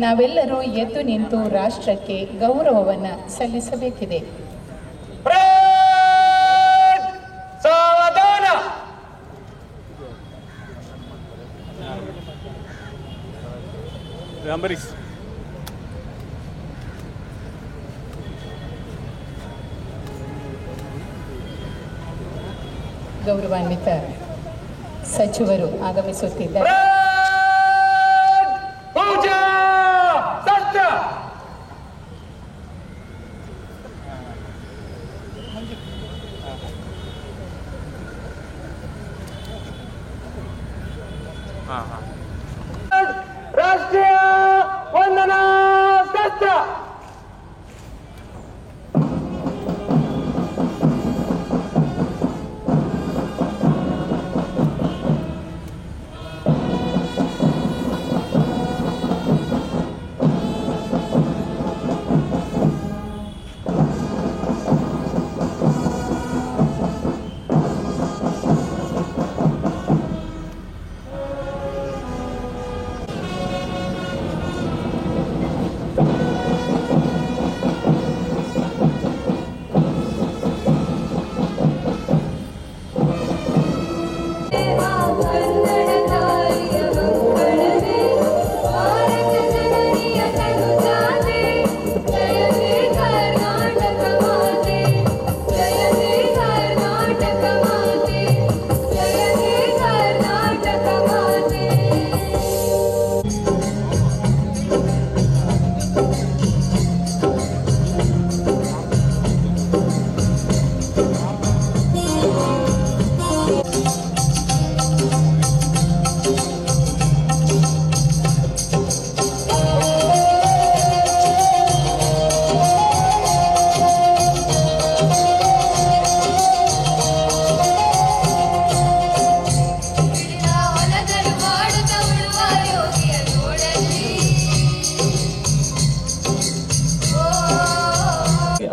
ನಾವೆಲ್ಲರೂ ಎದ್ದು ನಿಂತು ರಾಷ್ಟ್ರಕ್ಕೆ ಗೌರವವನ್ನು ಸಲ್ಲಿಸಬೇಕಿದೆ. ಗೌರವಾನ್ವಿತ ಸಚಿವರು ಆಗಮಿಸುತ್ತಿದ್ದಾರೆ. ರಾಷ್ಟ್ರೀಯ ವಂದನಾ ಶಾಸ್ತ್ರ.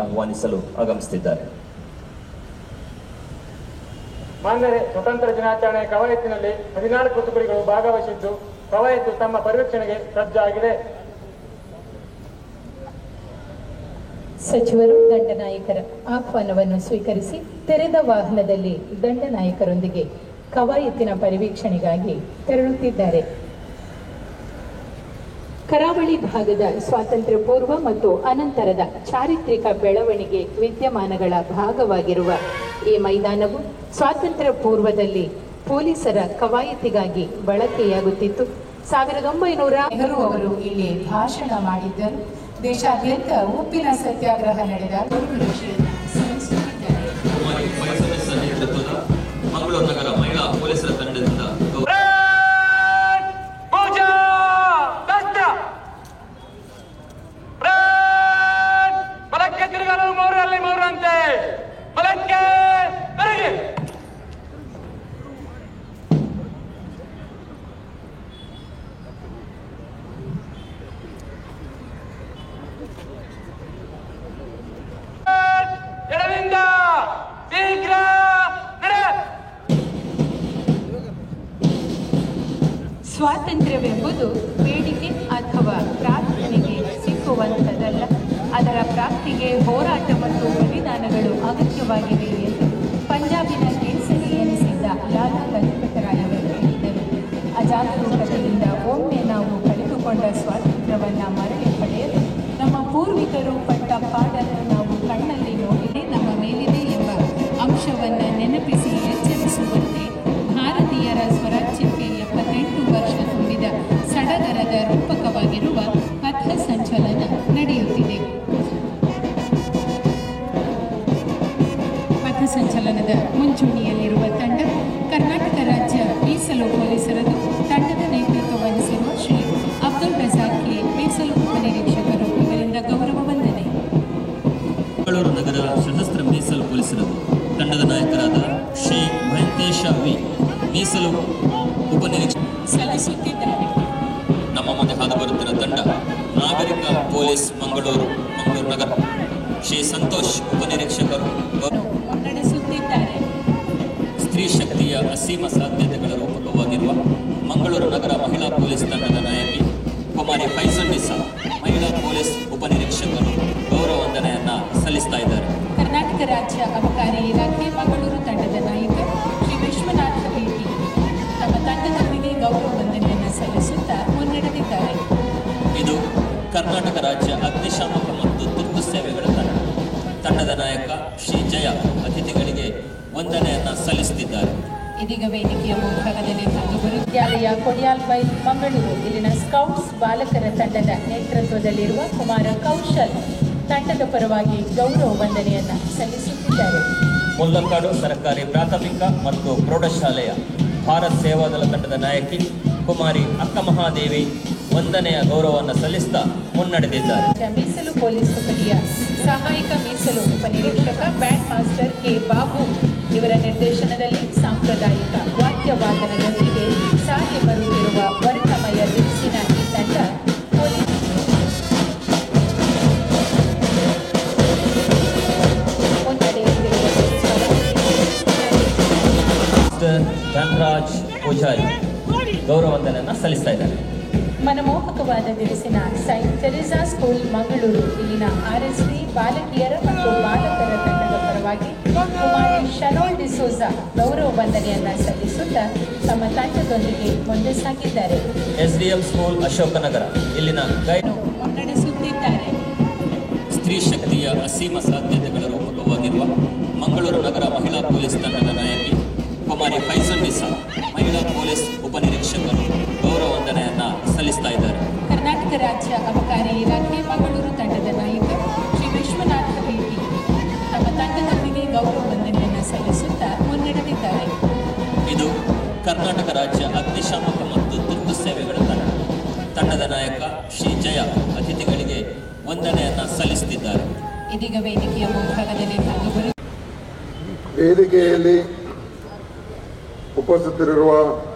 ಆಹ್ವಾನಿಸಲು ಆಗಮಿಸುತ್ತಿದ್ದಾರೆ. ಮಾನ್ಯರೇ, ಸ್ವತಂತ್ರ ದಿನಾಚರಣೆ ಕವಾಯತಿನಲ್ಲಿ 14 ತುಕಡಿಗಳು ಭಾಗವಹಿಸಿದ್ದು ಕವಾಯತು ತಮ್ಮ ಪರಿವೀಕ್ಷಣೆಗೆ ಸಜ್ಜಾಗಿದೆ. ಸಚಿವರು ದಂಡನಾಯಕರ ಆಹ್ವಾನವನ್ನು ಸ್ವೀಕರಿಸಿ ತೆರೆದ ವಾಹನದಲ್ಲಿ ದಂಡನಾಯಕರೊಂದಿಗೆ ಕವಾಯತಿನ ಪರಿವೀಕ್ಷಣೆಗಾಗಿ ತೆರಳುತ್ತಿದ್ದಾರೆ. ಕರಾವಳಿ ಭಾಗದ ಸ್ವಾತಂತ್ರ್ಯ ಪೂರ್ವ ಮತ್ತು ಅನಂತರದ ಚಾರಿತ್ರಿಕ ಬೆಳವಣಿಗೆ ವಿದ್ಯಮಾನಗಳ ಭಾಗವಾಗಿರುವ ಈ ಮೈದಾನವು ಸ್ವಾತಂತ್ರ್ಯ ಪೂರ್ವದಲ್ಲಿ ಪೊಲೀಸರ ಕವಾಯತಿಗಾಗಿ ಬಳಕೆಯಾಗುತ್ತಿತ್ತು. 1900 ನೆಹರು ಅವರು ಇಲ್ಲಿ ಭಾಷಣ ಮಾಡಿದ್ದರು. ದೇಶಾದ್ಯಂತ ಉಪ್ಪಿನ ಸತ್ಯಾಗ್ರಹ ನಡೆದಾಗ ಮಂಗಳೂರು ನಗರ ಮಹಿಳಾ ಪೊಲೀಸರ ತಂಡದಿಂದ ಸ್ವಾತಂತ್ರ್ಯವೆಂಬುದು ಬೇಡಿಕೆ ಅಥವಾ ಪ್ರಾರ್ಥನೆಗೆ ಸಿಕ್ಕುವಂಥದ್ದಲ್ಲ, ಅದರ ಪ್ರಾಪ್ತಿಗೆ ಹೋರಾಟ ಮತ್ತು ಬಲಿದಾನಗಳು ಅಗತ್ಯವಾಗಿವೆ ಎಂದು ಪಂಜಾಬಿನ ಕೇಸರಿ ಎನಿಸಿದ್ದ ಲಾಲಾ ಲಜಪತ್ ರಾಯ್ ಅವರು ಹೇಳಿದರು. ಅಜಾಗರೂಕತೆಯಿಂದ ಒಮ್ಮೆ ನಾವು ಕಳೆದುಕೊಂಡ ಸ್ವಾತಂತ್ರ್ಯವನ್ನು ಮರಳಿ ಪಡೆಯಲು ನಮ್ಮ ಪೂರ್ವಿಕರು ಪಟ್ಟ ಪಾಡನ್ನು ನಾವು ಕಣ್ಣಲ್ಲಿ ನೋಡಿದೆ ನಮ್ಮ ಮೇಲಿದೆ ಎಂಬ ಅಂಶವನ್ನು ನೆನಪಿಸಿ ಎಚ್ಚರಿಸುವಂತೆ ಭಾರತೀಯರ ಸ್ವರಾಜ್ಯಕ್ಕೆ 78 ವರ್ಷ ತುಂಬಿದ ಸಡಗರದ ರೂಪಕವಾಗಿರುವ ಪಥ ಸಂಚಲನ ನಡೆಯುತ್ತಿದೆ. ಪಥ ಸಂಚಲನದ ಮುಂಚೂಣಿಯಲ್ಲಿರುವ ತಂಡ ಕರ್ನಾಟಕ ರಾಜ್ಯ ಮೀಸಲು ಪೊಲೀಸರದು. ತಂಡದ ನೇತೃತ್ವ ವಹಿಸಿರುವ ಶ್ರೀ ಅಬ್ದುಲ್ ರಜಾಕ್ ಕೆ, ಮೀಸಲು ಉಪನಿರೀಕ್ಷಕರು, ಇವರಿಂದ ಗೌರವ ವಂದನೆ. ಮಂಗಳೂರು ನಗರ ಸಶಸ್ತ್ರ ಮೀಸಲು ಪೊಲೀಸರದು ತಂಡದ ನಾಯಕರಾದ ಶ್ರೀ ಮಹಂತೇಶ ವಿ, ಮೀಸಲು ಉಪನಿರೀಕ್ಷಕ ಸಲ್ಲಿಸುತ್ತಿದ್ದಾರೆ. ನಮ್ಮ ಮುಂದೆ ಹಾದು ಬರುತ್ತಿರುವ ತಂಡ ನಾಗರಿಕ ಪೊಲೀಸ್ ಮಂಗಳೂರು ನಗರ ಶ್ರೀ ಸಂತೋಷ್ ಉಪನಿರೀಕ್ಷಕರು ಮುನ್ನಡೆಸುತ್ತಿದ್ದಾರೆ. ಸ್ತ್ರೀ ಶಕ್ತಿಯ ಅಸೀಮ ಸಾಧ್ಯತೆಗಳ ರೂಪಕವಾಗಿರುವ ಮಂಗಳೂರು ನಗರ ಮಹಿಳಾ ಪೊಲೀಸ್ ತಂಡದ ನಾಯಕಿ ಕುಮಾರಿ ಫೈಜುನ್ನಿಸಾ ಮಹಿಳಾ ಪೊಲೀಸ್ ಉಪನಿರೀಕ್ಷಕರು ಗೌರವ ವಂದನೆಯನ್ನ ಸಲ್ಲಿಸ್ತಾ ಇದ್ದಾರೆ. ಕರ್ನಾಟಕ ರಾಜ್ಯ ಅಬಕಾರಿ ಇಲಾಖೆ ಮಂಗಳೂರು ತಂಡದ ನಾಯಕ ಶ್ರೀ ವಿಶ್ವನಾಥ ಭೇಟಿ ತಮ್ಮ ತಂಡದವರಿಗೆ ಗೌರವ ವಂದನೆಯನ್ನು ಸಲ್ಲಿಸುತ್ತಾ ಮುನ್ನಡೆದಿದ್ದಾರೆ. ಇದು ಕರ್ನಾಟಕ ರಾಜ್ಯ ಅಗ್ನಿಶಾಮಕ ಮತ್ತು ತುರ್ತು ಸೇವೆಗಳ ತಂಡದ ನಾಯಕ ಶ್ರೀ ಜಯ ಅತಿಥಿಗಳಿಗೆ ವಂದನೆಯನ್ನ ಸಲ್ಲಿಸುತ್ತಿದ್ದಾರೆ. ಇದೀಗ ವೇದಿಕೆಯ ಮುಂಭಾಗದಲ್ಲಿ ಕಂಡುಬರು ವಿದ್ಯಾಲಯ ಕೊಡಿಯಾಲ್ಬೈಲ್ ಮಂಗಳೂರು ಇಲ್ಲಿನ ಸ್ಕೌಟ್ಸ್ ಬಾಲಕರ ತಂಡದ ನೇತೃತ್ವದಲ್ಲಿರುವ ಕುಮಾರ ಕೌಶಲ್ ತಂಡದ ಪರವಾಗಿ ಗೌರವ ವಂದನೆಯನ್ನ ಸಲ್ಲಿಸುತ್ತಿದ್ದಾರೆ. ಮುಲ್ಲಕಾಡು ಸರ್ಕಾರಿ ಪ್ರಾಥಮಿಕ ಮತ್ತು ಪ್ರೌಢಶಾಲೆಯ ಭಾರತ್ ಸೇವಾದಳ ತಂಡದ ನಾಯಕಿ ಕುಮಾರಿ ಅಕ್ಕ ಮಹಾದೇವಿ ವಂದನೆಯ ಗೌರವವನ್ನು ಸಲ್ಲಿಸ್ತಾ ಮುನ್ನಡೆದಿದ್ದಾರೆ. ಮೀಸಲು ಪೊಲೀಸ್ ತುಕಡಿಯ ಸಹಾಯಕ ಮೀಸಲು ಉಪನಿರೀಕ್ಷಕ ಬ್ಯಾಂಡ್ ಮಾಸ್ಟರ್ ಕೆ ಬಾಬು ಇವರ ನಿರ್ದೇಶನದಲ್ಲಿ ಸಾಂಪ್ರದಾಯಿಕ ವಾದ್ಯವಾದನದೊಂದಿಗೆ ಸಾಗಿ ಬರುತ್ತಿರುವ ವರ್ಣಮಯ ದಿರಿಸಿನ ಈ ತಂಡ ಧನರಾಜ್ ಪೂಜಾರಿ ಗೌರವ ವಂದನೆಯನ್ನು ಸಲ್ಲಿಸ್ತಾ ಇದ್ದಾರೆ. ಮನಮೋಹಕವಾದ ದಿರಿಸಿನ ಸೈಂಟ್ ಟೆರೆಸಾ ಸ್ಕೂಲ್ ಮಂಗಳೂರು ಇಲ್ಲಿನ RSD ಬಾಲಕಿಯರ ಮತ್ತು ಬಾಲಕರ ತಂಡದ ಪರವಾಗಿ ಕುಮಾರಿ ಶನೋಲ್ ಡಿಸೋಜಾ ಗೌರವ ವಂದನೆಯನ್ನ ಸಲ್ಲಿಸುತ್ತಾ ತಮ್ಮ ತಂಡದೊಂದಿಗೆ ಮುಂದೆ ಸಾಗಿದ್ದಾರೆ. SDM ಸ್ಕೂಲ್ ಅಶೋಕನಗರ ಇಲ್ಲಿನ ಗೈಡ್ ಮುನ್ನಡೆಸುತ್ತಿದ್ದಾರೆ. ಸ್ತ್ರೀ ಶಕ್ತಿಯ ಅಸೀಮ ಸಾಧ್ಯತೆಗಳ ರೂಪಕವಾಗಿರುವ ಮಂಗಳೂರು ನಗರ ಮಹಿಳಾ ಪೊಲೀಸ್ ತಂಡದ ನಾಯಕಿ ಕುಮಾರಿ ಫೈಜುನ್ನಿಸಾ ಮಹಿಳಾ ಪೊಲೀಸ್ ಉಪನಿರೀಕ್ಷಕರು ಗೌರವ ವಂದನೆಯನ್ನ ಸಲ್ಲಿಸ್ತಾ ಇದ್ದಾರೆ. ಕರ್ನಾಟಕ ರಾಜ್ಯ ಅಬಕಾರಿ ಇಲಾಖೆ ಮಂಗಳೂರು ತಂಡದ ನಾಯಕ ಶ್ರೀ ವಿಶ್ವನಾಥ ಭೇಟಿ ತಮ್ಮ ತಂಡದವರಿಗೆ ಗೌರವ ವಂದನೆಯನ್ನು ಸಲ್ಲಿಸುತ್ತಾ ಮುನ್ನಡೆದಿದ್ದಾರೆ. ಇದು ಕರ್ನಾಟಕ ರಾಜ್ಯ ಅಗ್ನಿಶಾಮಕ ಮತ್ತು ತುರ್ತು ಸೇವೆಗಳ ತಂಡದ ನಾಯಕ ಶ್ರೀ ಜಯ ಅತಿಥಿಗಳಿಗೆ ವಂದನೆಯನ್ನ ಸಲ್ಲಿಸುತ್ತಿದ್ದಾರೆ. ಇದೀಗ ವೇದಿಕೆಯ ಮುಂಭಾಗದಲ್ಲಿ ಕಂಡುಬರು ವೇದಿಕೆಯಲ್ಲಿ ಉಪಸ್ಥಿತರಿರುವ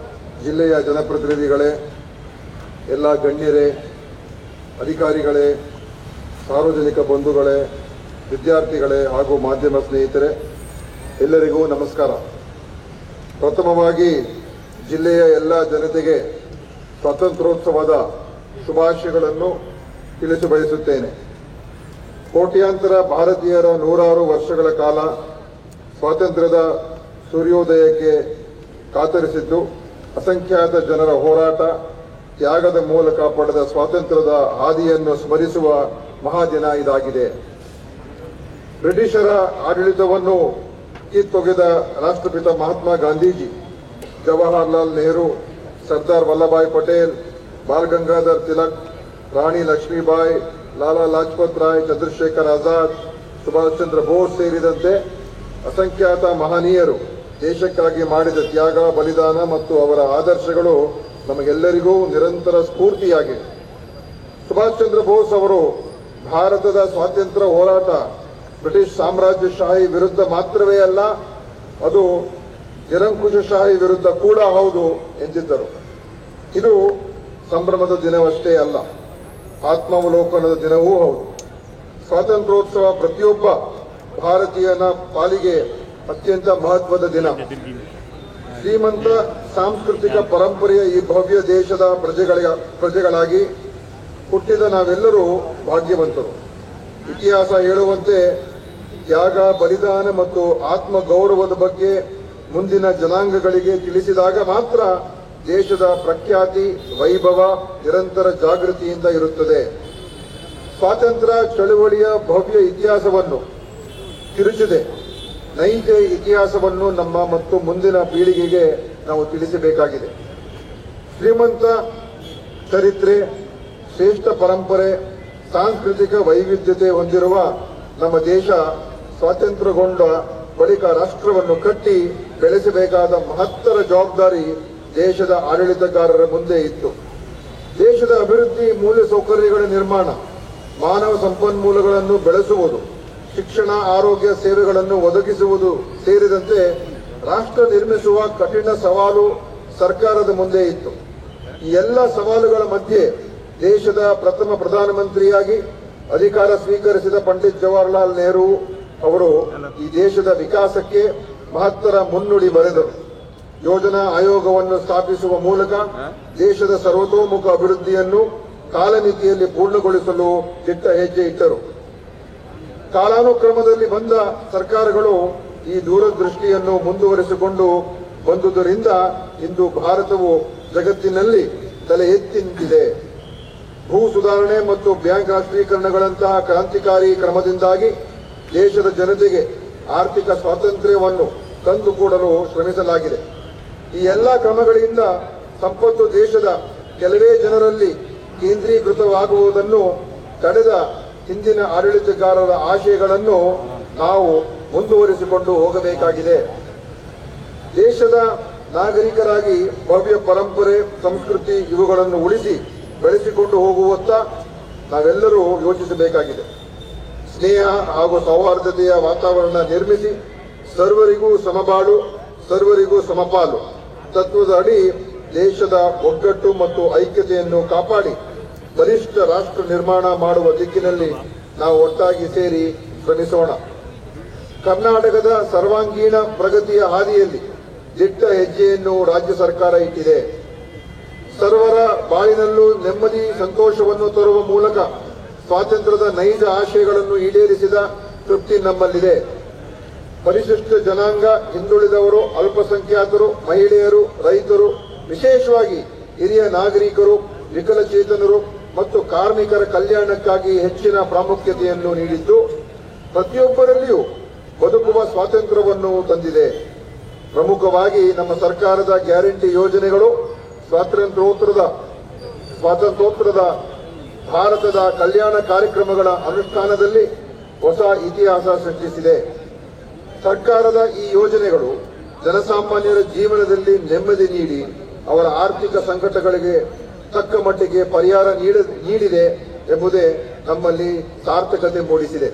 ಜಿಲ್ಲೆಯ ಜನಪ್ರತಿನಿಧಿಗಳೇ, ಎಲ್ಲ ಗಣ್ಯರೇ, ಅಧಿಕಾರಿಗಳೇ, ಸಾರ್ವಜನಿಕ ಬಂಧುಗಳೇ, ವಿದ್ಯಾರ್ಥಿಗಳೇ ಹಾಗೂ ಮಾಧ್ಯಮ ಸ್ನೇಹಿತರೆ, ಎಲ್ಲರಿಗೂ ನಮಸ್ಕಾರ. ಪ್ರಥಮವಾಗಿ ಜಿಲ್ಲೆಯ ಎಲ್ಲ ಜನತೆಗೆ ಸ್ವಾತಂತ್ರ್ಯೋತ್ಸವದ ಶುಭಾಶಯಗಳನ್ನು ತಿಳಿಸಬಯಸುತ್ತೇನೆ. ಕೋಟ್ಯಾಂತರ ಭಾರತೀಯರ 106 ವರ್ಷಗಳ ಕಾಲ ಸ್ವಾತಂತ್ರ್ಯದ ಸೂರ್ಯೋದಯಕ್ಕೆ ಕಾತರಿಸಿದ್ದು, ಅಸಂಖ್ಯಾತ ಜನರ ಹೋರಾಟ ತ್ಯಾಗದ ಮೂಲಕ ಪಡೆದ ಸ್ವಾತಂತ್ರ್ಯದ ಹಾದಿಯನ್ನು ಸ್ಮರಿಸುವ ಮಹಾದಿನ ಇದಾಗಿದೆ. ಬ್ರಿಟಿಷರ ಆಡಳಿತವನ್ನು ಕಿತ್ತೊಗೆದ ರಾಷ್ಟ್ರಪಿತ ಮಹಾತ್ಮ ಗಾಂಧೀಜಿ, ಜವಾಹರ್ಲಾಲ್ ನೆಹರು, ಸರ್ದಾರ್ ವಲ್ಲಭಾಯ್ ಪಟೇಲ್, ಬಾಲ್ ಗಂಗಾಧರ್ ತಿಲಕ್, ರಾಣಿ ಲಕ್ಷ್ಮೀಬಾಯಿ, ಲಾಲಾ ಲಾಜಪತ್ ರಾಯ್, ಚಂದ್ರಶೇಖರ್ ಆಜಾದ್, ಸುಭಾಷ್ ಚಂದ್ರ ಬೋಸ್ ಸೇರಿದಂತೆ ಅಸಂಖ್ಯಾತ ಮಹನೀಯರು ದೇಶಕ್ಕಾಗಿ ಮಾಡಿದ ತ್ಯಾಗ, ಬಲಿದಾನ ಮತ್ತು ಅವರ ಆದರ್ಶಗಳು ನಮಗೆಲ್ಲರಿಗೂ ನಿರಂತರ ಸ್ಫೂರ್ತಿಯಾಗಿವೆ. ಸುಭಾಷ್ ಚಂದ್ರ ಬೋಸ್ ಅವರು ಭಾರತದ ಸ್ವಾತಂತ್ರ್ಯ ಹೋರಾಟ ಬ್ರಿಟಿಷ್ ಸಾಮ್ರಾಜ್ಯಶಾಹಿ ವಿರುದ್ಧ ಮಾತ್ರವೇ ಅಲ್ಲ, ಅದು ನಿರಂಕುಶಶಾಹಿ ವಿರುದ್ಧ ಕೂಡ ಹೌದು ಎಂದಿದ್ದರು. ಇದು ಸಂಭ್ರಮದ ದಿನವಷ್ಟೇ ಅಲ್ಲ, ಆತ್ಮಾವಲೋಕನದ ದಿನವೂ ಹೌದು. ಸ್ವಾತಂತ್ರ್ಯೋತ್ಸವ ಪ್ರತಿಯೊಬ್ಬ ಭಾರತೀಯನ ಪಾಲಿಗೆ ಅತ್ಯಂತ ಮಹತ್ವದ ದಿನ. ಶ್ರೀಮಂತ ಸಾಂಸ್ಕೃತಿಕ ಪರಂಪರೆಯ ಈ ಭವ್ಯ ದೇಶದ ಪ್ರಜೆಗಳಾಗಿ ಹುಟ್ಟಿದ ನಾವೆಲ್ಲರೂ ಭಾಗ್ಯವಂತರು. ಇತಿಹಾಸ ಹೇಳುವಂತೆ ತ್ಯಾಗ, ಬಲಿದಾನ ಮತ್ತು ಆತ್ಮ ಗೌರವದ ಬಗ್ಗೆ ಮುಂದಿನ ಜನಾಂಗಗಳಿಗೆ ತಿಳಿಸಿದಾಗ ಮಾತ್ರ ದೇಶದ ಪ್ರಖ್ಯಾತಿ, ವೈಭವ ನಿರಂತರ ಜಾಗೃತಿಯಿಂದ ಇರುತ್ತದೆ. ಸ್ವಾತಂತ್ರ್ಯ ಚಳವಳಿಯ ಭವ್ಯ ಇತಿಹಾಸವನ್ನು ತಿರುಚಿದೆ. ನೈಜ ಇತಿಹಾಸವನ್ನು ನಮ್ಮ ಮತ್ತು ಮುಂದಿನ ಪೀಳಿಗೆಗೆ ನಾವು ತಿಳಿಸಬೇಕಾಗಿದೆ. ಶ್ರೀಮಂತ ಚರಿತ್ರೆ, ಶ್ರೇಷ್ಠ ಪರಂಪರೆ, ಸಾಂಸ್ಕೃತಿಕ ವೈವಿಧ್ಯತೆ ಹೊಂದಿರುವ ನಮ್ಮ ದೇಶ ಸ್ವಾತಂತ್ರ್ಯಗೊಂಡ ಬಳಿಕ ರಾಷ್ಟ್ರವನ್ನು ಕಟ್ಟಿ ಬೆಳೆಸಬೇಕಾದ ಮಹತ್ತರ ಜವಾಬ್ದಾರಿ ದೇಶದ ಆಡಳಿತಗಾರರ ಮುಂದೆ ಇತ್ತು. ದೇಶದ ಅಭಿವೃದ್ಧಿ, ಮೂಲಸೌಕರ್ಯಗಳ ನಿರ್ಮಾಣ, ಮಾನವ ಸಂಪನ್ಮೂಲಗಳನ್ನು ಬೆಳೆಸುವುದು, ಶಿಕ್ಷಣ, ಆರೋಗ್ಯ ಸೇವೆಗಳನ್ನು ಒದಗಿಸುವುದು ಸೇರಿದಂತೆ ರಾಷ್ಟ್ರ ನಿರ್ಮಿಸುವ ಕಠಿಣ ಸವಾಲು ಸರ್ಕಾರದ ಮುಂದೆ ಇತ್ತು. ಈ ಎಲ್ಲ ಸವಾಲುಗಳ ಮಧ್ಯೆ ದೇಶದ ಪ್ರಥಮ ಪ್ರಧಾನಮಂತ್ರಿಯಾಗಿ ಅಧಿಕಾರ ಸ್ವೀಕರಿಸಿದ ಪಂಡಿತ್ ಜವಾಹರ್ಲಾಲ್ ನೆಹರು ಅವರು ಈ ದೇಶದ ವಿಕಾಸಕ್ಕೆ ಮಹತ್ತರ ಮುನ್ನುಡಿ ಬರೆದರು. ಯೋಜನಾ ಆಯೋಗವನ್ನು ಸ್ಥಾಪಿಸುವ ಮೂಲಕ ದೇಶದ ಸರ್ವತೋಮುಖ ಅಭಿವೃದ್ಧಿಯನ್ನು ಕಾಲಮಿತಿಯಲ್ಲಿ ಪೂರ್ಣಗೊಳಿಸಲು ದಿಟ್ಟ ಹೆಜ್ಜೆ ಇಟ್ಟರು. ಕಾಲಾನುಕ್ರಮದಲ್ಲಿ ಬಂದ ಸರ್ಕಾರಗಳು ಈ ದೂರದೃಷ್ಟಿಯನ್ನು ಮುಂದುವರಿಸಿಕೊಂಡು ಬಂದುದರಿಂದ ಇಂದು ಭಾರತವು ಜಗತ್ತಿನಲ್ಲಿ ತಲೆ ಎತ್ತಿ ನಿಂತಿದೆ. ಭೂ ಸುಧಾರಣೆ ಮತ್ತು ಬ್ಯಾಂಕ್ ರಾಷ್ಟ್ರೀಕರಣಗಳಂತಹ ಕ್ರಾಂತಿಕಾರಿ ಕ್ರಮದಿಂದಾಗಿ ದೇಶದ ಜನತೆಗೆ ಆರ್ಥಿಕ ಸ್ವಾತಂತ್ರ್ಯವನ್ನು ತಂದುಕೊಡಲು ಶ್ರಮಿಸಲಾಗಿದೆ. ಈ ಎಲ್ಲ ಕ್ರಮಗಳಿಂದ ಸಂಪತ್ತು ದೇಶದ ಕೆಲವೇ ಜನರಲ್ಲಿ ಕೇಂದ್ರೀಕೃತವಾಗುವುದನ್ನು ತಡೆದ ಹಿಂದಿನ ಆಡಳಿತಗಾರರ ಆಶಯಗಳನ್ನು ನಾವು ಮುಂದುವರಿಸಿಕೊಂಡು ಹೋಗಬೇಕಾಗಿದೆ. ದೇಶದ ನಾಗರಿಕರಾಗಿ ಭವ್ಯ ಪರಂಪರೆ, ಸಂಸ್ಕೃತಿ ಇವುಗಳನ್ನು ಉಳಿಸಿ ಬೆಳೆಸಿಕೊಂಡು ಹೋಗುವತ್ತ ನಾವೆಲ್ಲರೂ ಯೋಚಿಸಬೇಕಾಗಿದೆ. ಸ್ನೇಹ ಹಾಗೂ ಸೌಹಾರ್ದತೆಯ ವಾತಾವರಣ ನಿರ್ಮಿಸಿ ಸರ್ವರಿಗೂ ಸಮಬಾಳು, ಸರ್ವರಿಗೂ ಸಮಪಾಲು ತತ್ವದ ಅಡಿ ದೇಶದ ಒಗ್ಗಟ್ಟು ಮತ್ತು ಐಕ್ಯತೆಯನ್ನು ಕಾಪಾಡಿ ಬಲಿಷ್ಠ ರಾಷ್ಟ್ರ ನಿರ್ಮಾಣ ಮಾಡುವ ದಿಕ್ಕಿನಲ್ಲಿ ನಾವು ಒಟ್ಟಾಗಿ ಸೇರಿ ಶ್ರಮಿಸೋಣ. ಕರ್ನಾಟಕದ ಸರ್ವಾಂಗೀಣ ಪ್ರಗತಿಯ ಹಾದಿಯಲ್ಲಿ ದಿಟ್ಟ ಹೆಜ್ಜೆಯನ್ನು ರಾಜ್ಯ ಸರ್ಕಾರ ಇಟ್ಟಿದೆ. ಸರ್ವರ ಬಾಳಿನಲ್ಲೂ ನೆಮ್ಮದಿ, ಸಂತೋಷವನ್ನು ತರುವ ಮೂಲಕ ಸ್ವಾತಂತ್ರ್ಯದ ನೈಜ ಆಶಯಗಳನ್ನು ಈಡೇರಿಸಿದ ತೃಪ್ತಿ ನಮ್ಮಲ್ಲಿದೆ. ಪರಿಶಿಷ್ಟ ಜನಾಂಗ, ಹಿಂದುಳಿದವರು, ಅಲ್ಪಸಂಖ್ಯಾತರು, ಮಹಿಳೆಯರು, ರೈತರು, ವಿಶೇಷವಾಗಿ ಹಿರಿಯ ನಾಗರಿಕರು, ವಿಕಲಚೇತನರು ಮತ್ತು ಕಾರ್ಮಿಕರ ಕಲ್ಯಾಣಕ್ಕಾಗಿ ಹೆಚ್ಚಿನ ಪ್ರಾಮುಖ್ಯತೆಯನ್ನು ನೀಡಿದ್ದು ಪ್ರತಿಯೊಬ್ಬರಲ್ಲಿಯೂ ಬದುಕುವ ಸ್ವಾತಂತ್ರ್ಯವನ್ನು ತಂದಿದೆ. ಪ್ರಮುಖವಾಗಿ ನಮ್ಮ ಸರ್ಕಾರದ ಗ್ಯಾರಂಟಿ ಯೋಜನೆಗಳು ಸ್ವಾತಂತ್ರ್ಯೋತ್ತರದ ಭಾರತದ ಕಲ್ಯಾಣ ಕಾರ್ಯಕ್ರಮಗಳ ಅನುಷ್ಠಾನದಲ್ಲಿ ಹೊಸ ಇತಿಹಾಸ ಸೃಷ್ಟಿಸಿದೆ. ಸರ್ಕಾರದ ಈ ಯೋಜನೆಗಳು ಜನಸಾಮಾನ್ಯರ ಜೀವನದಲ್ಲಿ ನೆಮ್ಮದಿ ನೀಡಿ ಅವರ ಆರ್ಥಿಕ ಸಂಕಟಗಳಿಗೆ ತಕ್ಕ ಮಟ್ಟಿಗೆ ಪರಿಹಾರ ನೀಡಿದೆ ಎಂಬುದೇ ನಮ್ಮಲ್ಲಿ ಸಾರ್ಥಕತೆ ಮೂಡಿಸಿದೆ.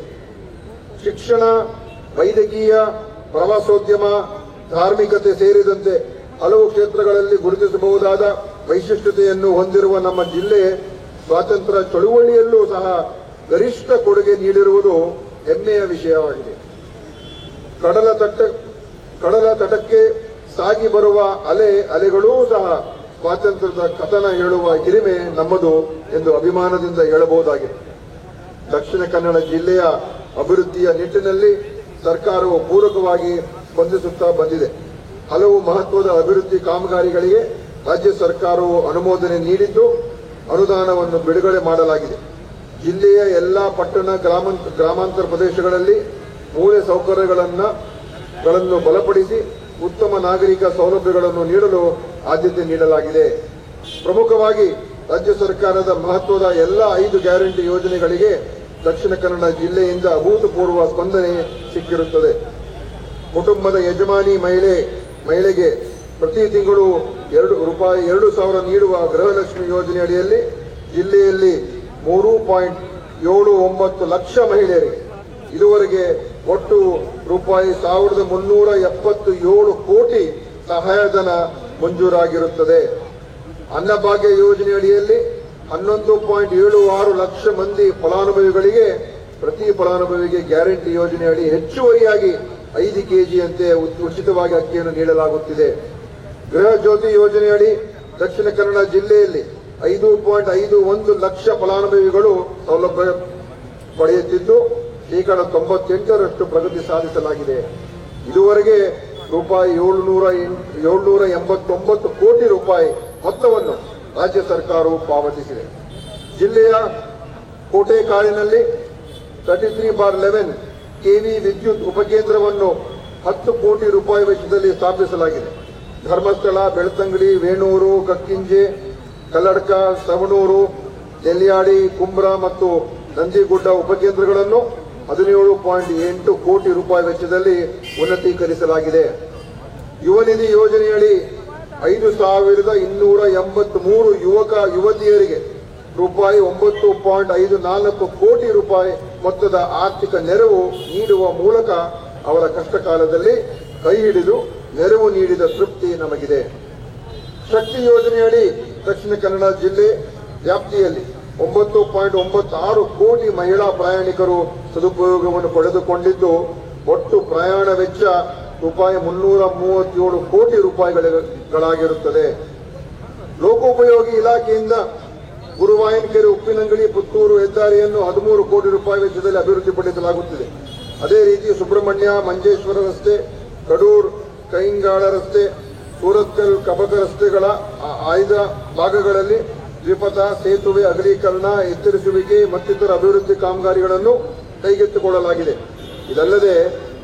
ಶಿಕ್ಷಣ, ವೈದ್ಯಕೀಯ, ಪ್ರವಾಸೋದ್ಯಮ, ಧಾರ್ಮಿಕತೆ ಸೇರಿದಂತೆ ಹಲವು ಕ್ಷೇತ್ರಗಳಲ್ಲಿ ಗುರುತಿಸಬಹುದಾದ ವೈಶಿಷ್ಟ್ಯತೆಯನ್ನು ಹೊಂದಿರುವ ನಮ್ಮ ಜಿಲ್ಲೆ ಸ್ವಾತಂತ್ರ್ಯ ಚಳುವಳಿಯಲ್ಲೂ ಸಹ ಗರಿಷ್ಠ ಕೊಡುಗೆ ನೀಡಿರುವುದು ಹೆಮ್ಮೆಯ ವಿಷಯವಾಗಿದೆ. ಕಡಲ ತಟಕ್ಕೆ ಸಾಗಿ ಬರುವ ಅಲೆಗಳೂ ಸಹ ಸ್ವಾತಂತ್ರ್ಯದ ಕಥನ ಹೇಳುವ ಹಿರಿಮೆ ನಮ್ಮದು ಎಂದು ಅಭಿಮಾನದಿಂದ ಹೇಳಬಹುದಾಗಿದೆ. ದಕ್ಷಿಣ ಕನ್ನಡ ಜಿಲ್ಲೆಯ ಅಭಿವೃದ್ಧಿಯ ನಿಟ್ಟಿನಲ್ಲಿ ಸರ್ಕಾರವು ಪೂರಕವಾಗಿ ಸ್ಪಂದಿಸುತ್ತಾ ಬಂದಿದೆ. ಹಲವು ಮಹತ್ವದ ಅಭಿವೃದ್ಧಿ ಕಾಮಗಾರಿಗಳಿಗೆ ರಾಜ್ಯ ಸರ್ಕಾರವು ಅನುಮೋದನೆ ನೀಡಿದ್ದು ಅನುದಾನವನ್ನು ಬಿಡುಗಡೆ ಮಾಡಲಾಗಿದೆ. ಜಿಲ್ಲೆಯ ಎಲ್ಲಾ ಪಟ್ಟಣ, ಗ್ರಾಮಾಂತರ ಪ್ರದೇಶಗಳಲ್ಲಿ ಮೂಲ ಸೌಕರ್ಯಗಳನ್ನು ಬಲಪಡಿಸಿ ಉತ್ತಮ ನಾಗರಿಕ ಸೌಲಭ್ಯಗಳನ್ನು ನೀಡಲು ಆದ್ಯತೆ ನೀಡಲಾಗಿದೆ. ಪ್ರಮುಖವಾಗಿ ರಾಜ್ಯ ಸರ್ಕಾರದ ಮಹತ್ವದ ಎಲ್ಲ 5 ಗ್ಯಾರಂಟಿ ಯೋಜನೆಗಳಿಗೆ ದಕ್ಷಿಣ ಕನ್ನಡ ಜಿಲ್ಲೆಯಿಂದ ಅಭೂತಪೂರ್ವ ಸ್ಪಂದನೆ ಸಿಕ್ಕಿರುತ್ತದೆ. ಕುಟುಂಬದ ಯಜಮಾನಿ ಮಹಿಳೆಗೆ ಪ್ರತಿ ತಿಂಗಳು ₹2,000 ನೀಡುವ ಗೃಹಲಕ್ಷ್ಮಿ ಯೋಜನೆ ಅಡಿಯಲ್ಲಿ ಜಿಲ್ಲೆಯಲ್ಲಿ 3.79 ಲಕ್ಷ ಮಹಿಳೆಯರಿಗೆ ಇದುವರೆಗೆ ಒಟ್ಟು ₹1,377 ಕೋಟಿ ಸಹಾಯಧನ ಮಂಜೂರಾಗಿರುತ್ತದೆ. ಅನ್ನಭಾಗ್ಯ ಯೋಜನೆ ಅಡಿಯಲ್ಲಿ 11.76 ಲಕ್ಷ ಮಂದಿ ಫಲಾನುಭವಿಗಳಿಗೆ ಪ್ರತಿ ಫಲಾನುಭವಿಗೆ ಗ್ಯಾರಂಟಿ ಯೋಜನೆಯಡಿ ಹೆಚ್ಚುವರಿಯಾಗಿ 5 ಕೆಜಿಯಂತೆ ಉಚಿತವಾಗಿ ಅಕ್ಕಿಯನ್ನು ನೀಡಲಾಗುತ್ತಿದೆ. ಗೃಹ ಜ್ಯೋತಿ ಯೋಜನೆಯಡಿ ದಕ್ಷಿಣ ಕನ್ನಡ ಜಿಲ್ಲೆಯಲ್ಲಿ 5.51 ಲಕ್ಷ ಫಲಾನುಭವಿಗಳು ಸೌಲಭ್ಯ ಪಡೆಯುತ್ತಿದ್ದು ಶೇಕಡ 98% ಪ್ರಗತಿ ಸಾಧಿಸಲಾಗಿದೆ. ಇದುವರೆಗೆ ₹789 ಕೋಟಿ ಮೊತ್ತವನ್ನು ರಾಜ್ಯ ಸರ್ಕಾರವು ಪಾವತಿಸಿದೆ. ಜಿಲ್ಲೆಯ ಕೋಟೆಕಾಡಿನಲ್ಲಿ 33/11 ಕೆವಿ ವಿದ್ಯುತ್ ಉಪಕೇಂದ್ರವನ್ನು ₹10 ಕೋಟಿ ವೆಚ್ಚದಲ್ಲಿ ಸ್ಥಾಪಿಸಲಾಗಿದೆ. ಧರ್ಮಸ್ಥಳ, ಬೆಳ್ತಂಗಡಿ, ವೇಣೂರು, ಕಕ್ಕಿಂಜೆ, ಕಲ್ಲಡ್ಕ, ಸವಣೂರು, ನೆಲ್ಯಾಡಿ, ಕುಂಬ್ರಾ ಮತ್ತು ನಂದಿಗುಡ್ಡ ಉಪಕೇಂದ್ರಗಳನ್ನು ₹17.8 ಕೋಟಿ ವೆಚ್ಚದಲ್ಲಿ ಉನ್ನತೀಕರಿಸಲಾಗಿದೆ. ಯುವ ನಿಧಿ ಯೋಜನೆಯಡಿ 5,283 ಯುವಕ ಯುವತಿಯರಿಗೆ ₹9.54 ಕೋಟಿ ಮೊತ್ತದ ಆರ್ಥಿಕ ನೆರವು ನೀಡುವ ಮೂಲಕ ಅವರ ಕಷ್ಟ ಕಾಲದಲ್ಲಿ ಕೈ ಹಿಡಿದು ನೆರವು ನೀಡಿದ ತೃಪ್ತಿ ನಮಗಿದೆ. ಶಕ್ತಿ ಯೋಜನೆಯಡಿ ದಕ್ಷಿಣ ಕನ್ನಡ ಜಿಲ್ಲೆ ವ್ಯಾಪ್ತಿಯಲ್ಲಿ 9.96 ಕೋಟಿ ಮಹಿಳಾ ಪ್ರಯಾಣಿಕರು ಸದುಪಯೋಗವನ್ನು ಪಡೆದುಕೊಂಡಿದ್ದು ಒಟ್ಟು ಪ್ರಯಾಣ ವೆಚ್ಚ ₹337 ಕೋಟಿ ಗಳಾಗಿರುತ್ತದೆ. ಲೋಕೋಪಯೋಗಿ ಇಲಾಖೆಯಿಂದ ಗುರುವಾಯನಕೆರೆ ಉಪ್ಪಿನಂಗಡಿ ಪುತ್ತೂರು ಹೆದ್ದಾರಿಯನ್ನು 13 ಕೋಟಿ ರೂಪಾಯಿ ವೆಚ್ಚದಲ್ಲಿ ಅಭಿವೃದ್ಧಿಪಡಿಸಲಾಗುತ್ತಿದೆ. ಅದೇ ರೀತಿ ಸುಬ್ರಹ್ಮಣ್ಯ ಮಂಜೇಶ್ವರ ರಸ್ತೆ, ಕಡೂರ್ ಕೈಂಗಾಳ ರಸ್ತೆ, ಸೂರತ್ಕಲ್ ಕಬಕ ರಸ್ತೆಗಳ ಆಯ್ದ ಭಾಗಗಳಲ್ಲಿ ದ್ವಿಪಥ ಸೇತುವೆ ಅಗಲೀಕರಣ, ಎತ್ತರಿಸುವಿಕೆ ಮತ್ತಿತರ ಅಭಿವೃದ್ಧಿ ಕಾಮಗಾರಿಗಳನ್ನು ಕೈಗೆತ್ತಿಕೊಳ್ಳಲಾಗಿದೆ. ಇದಲ್ಲದೆ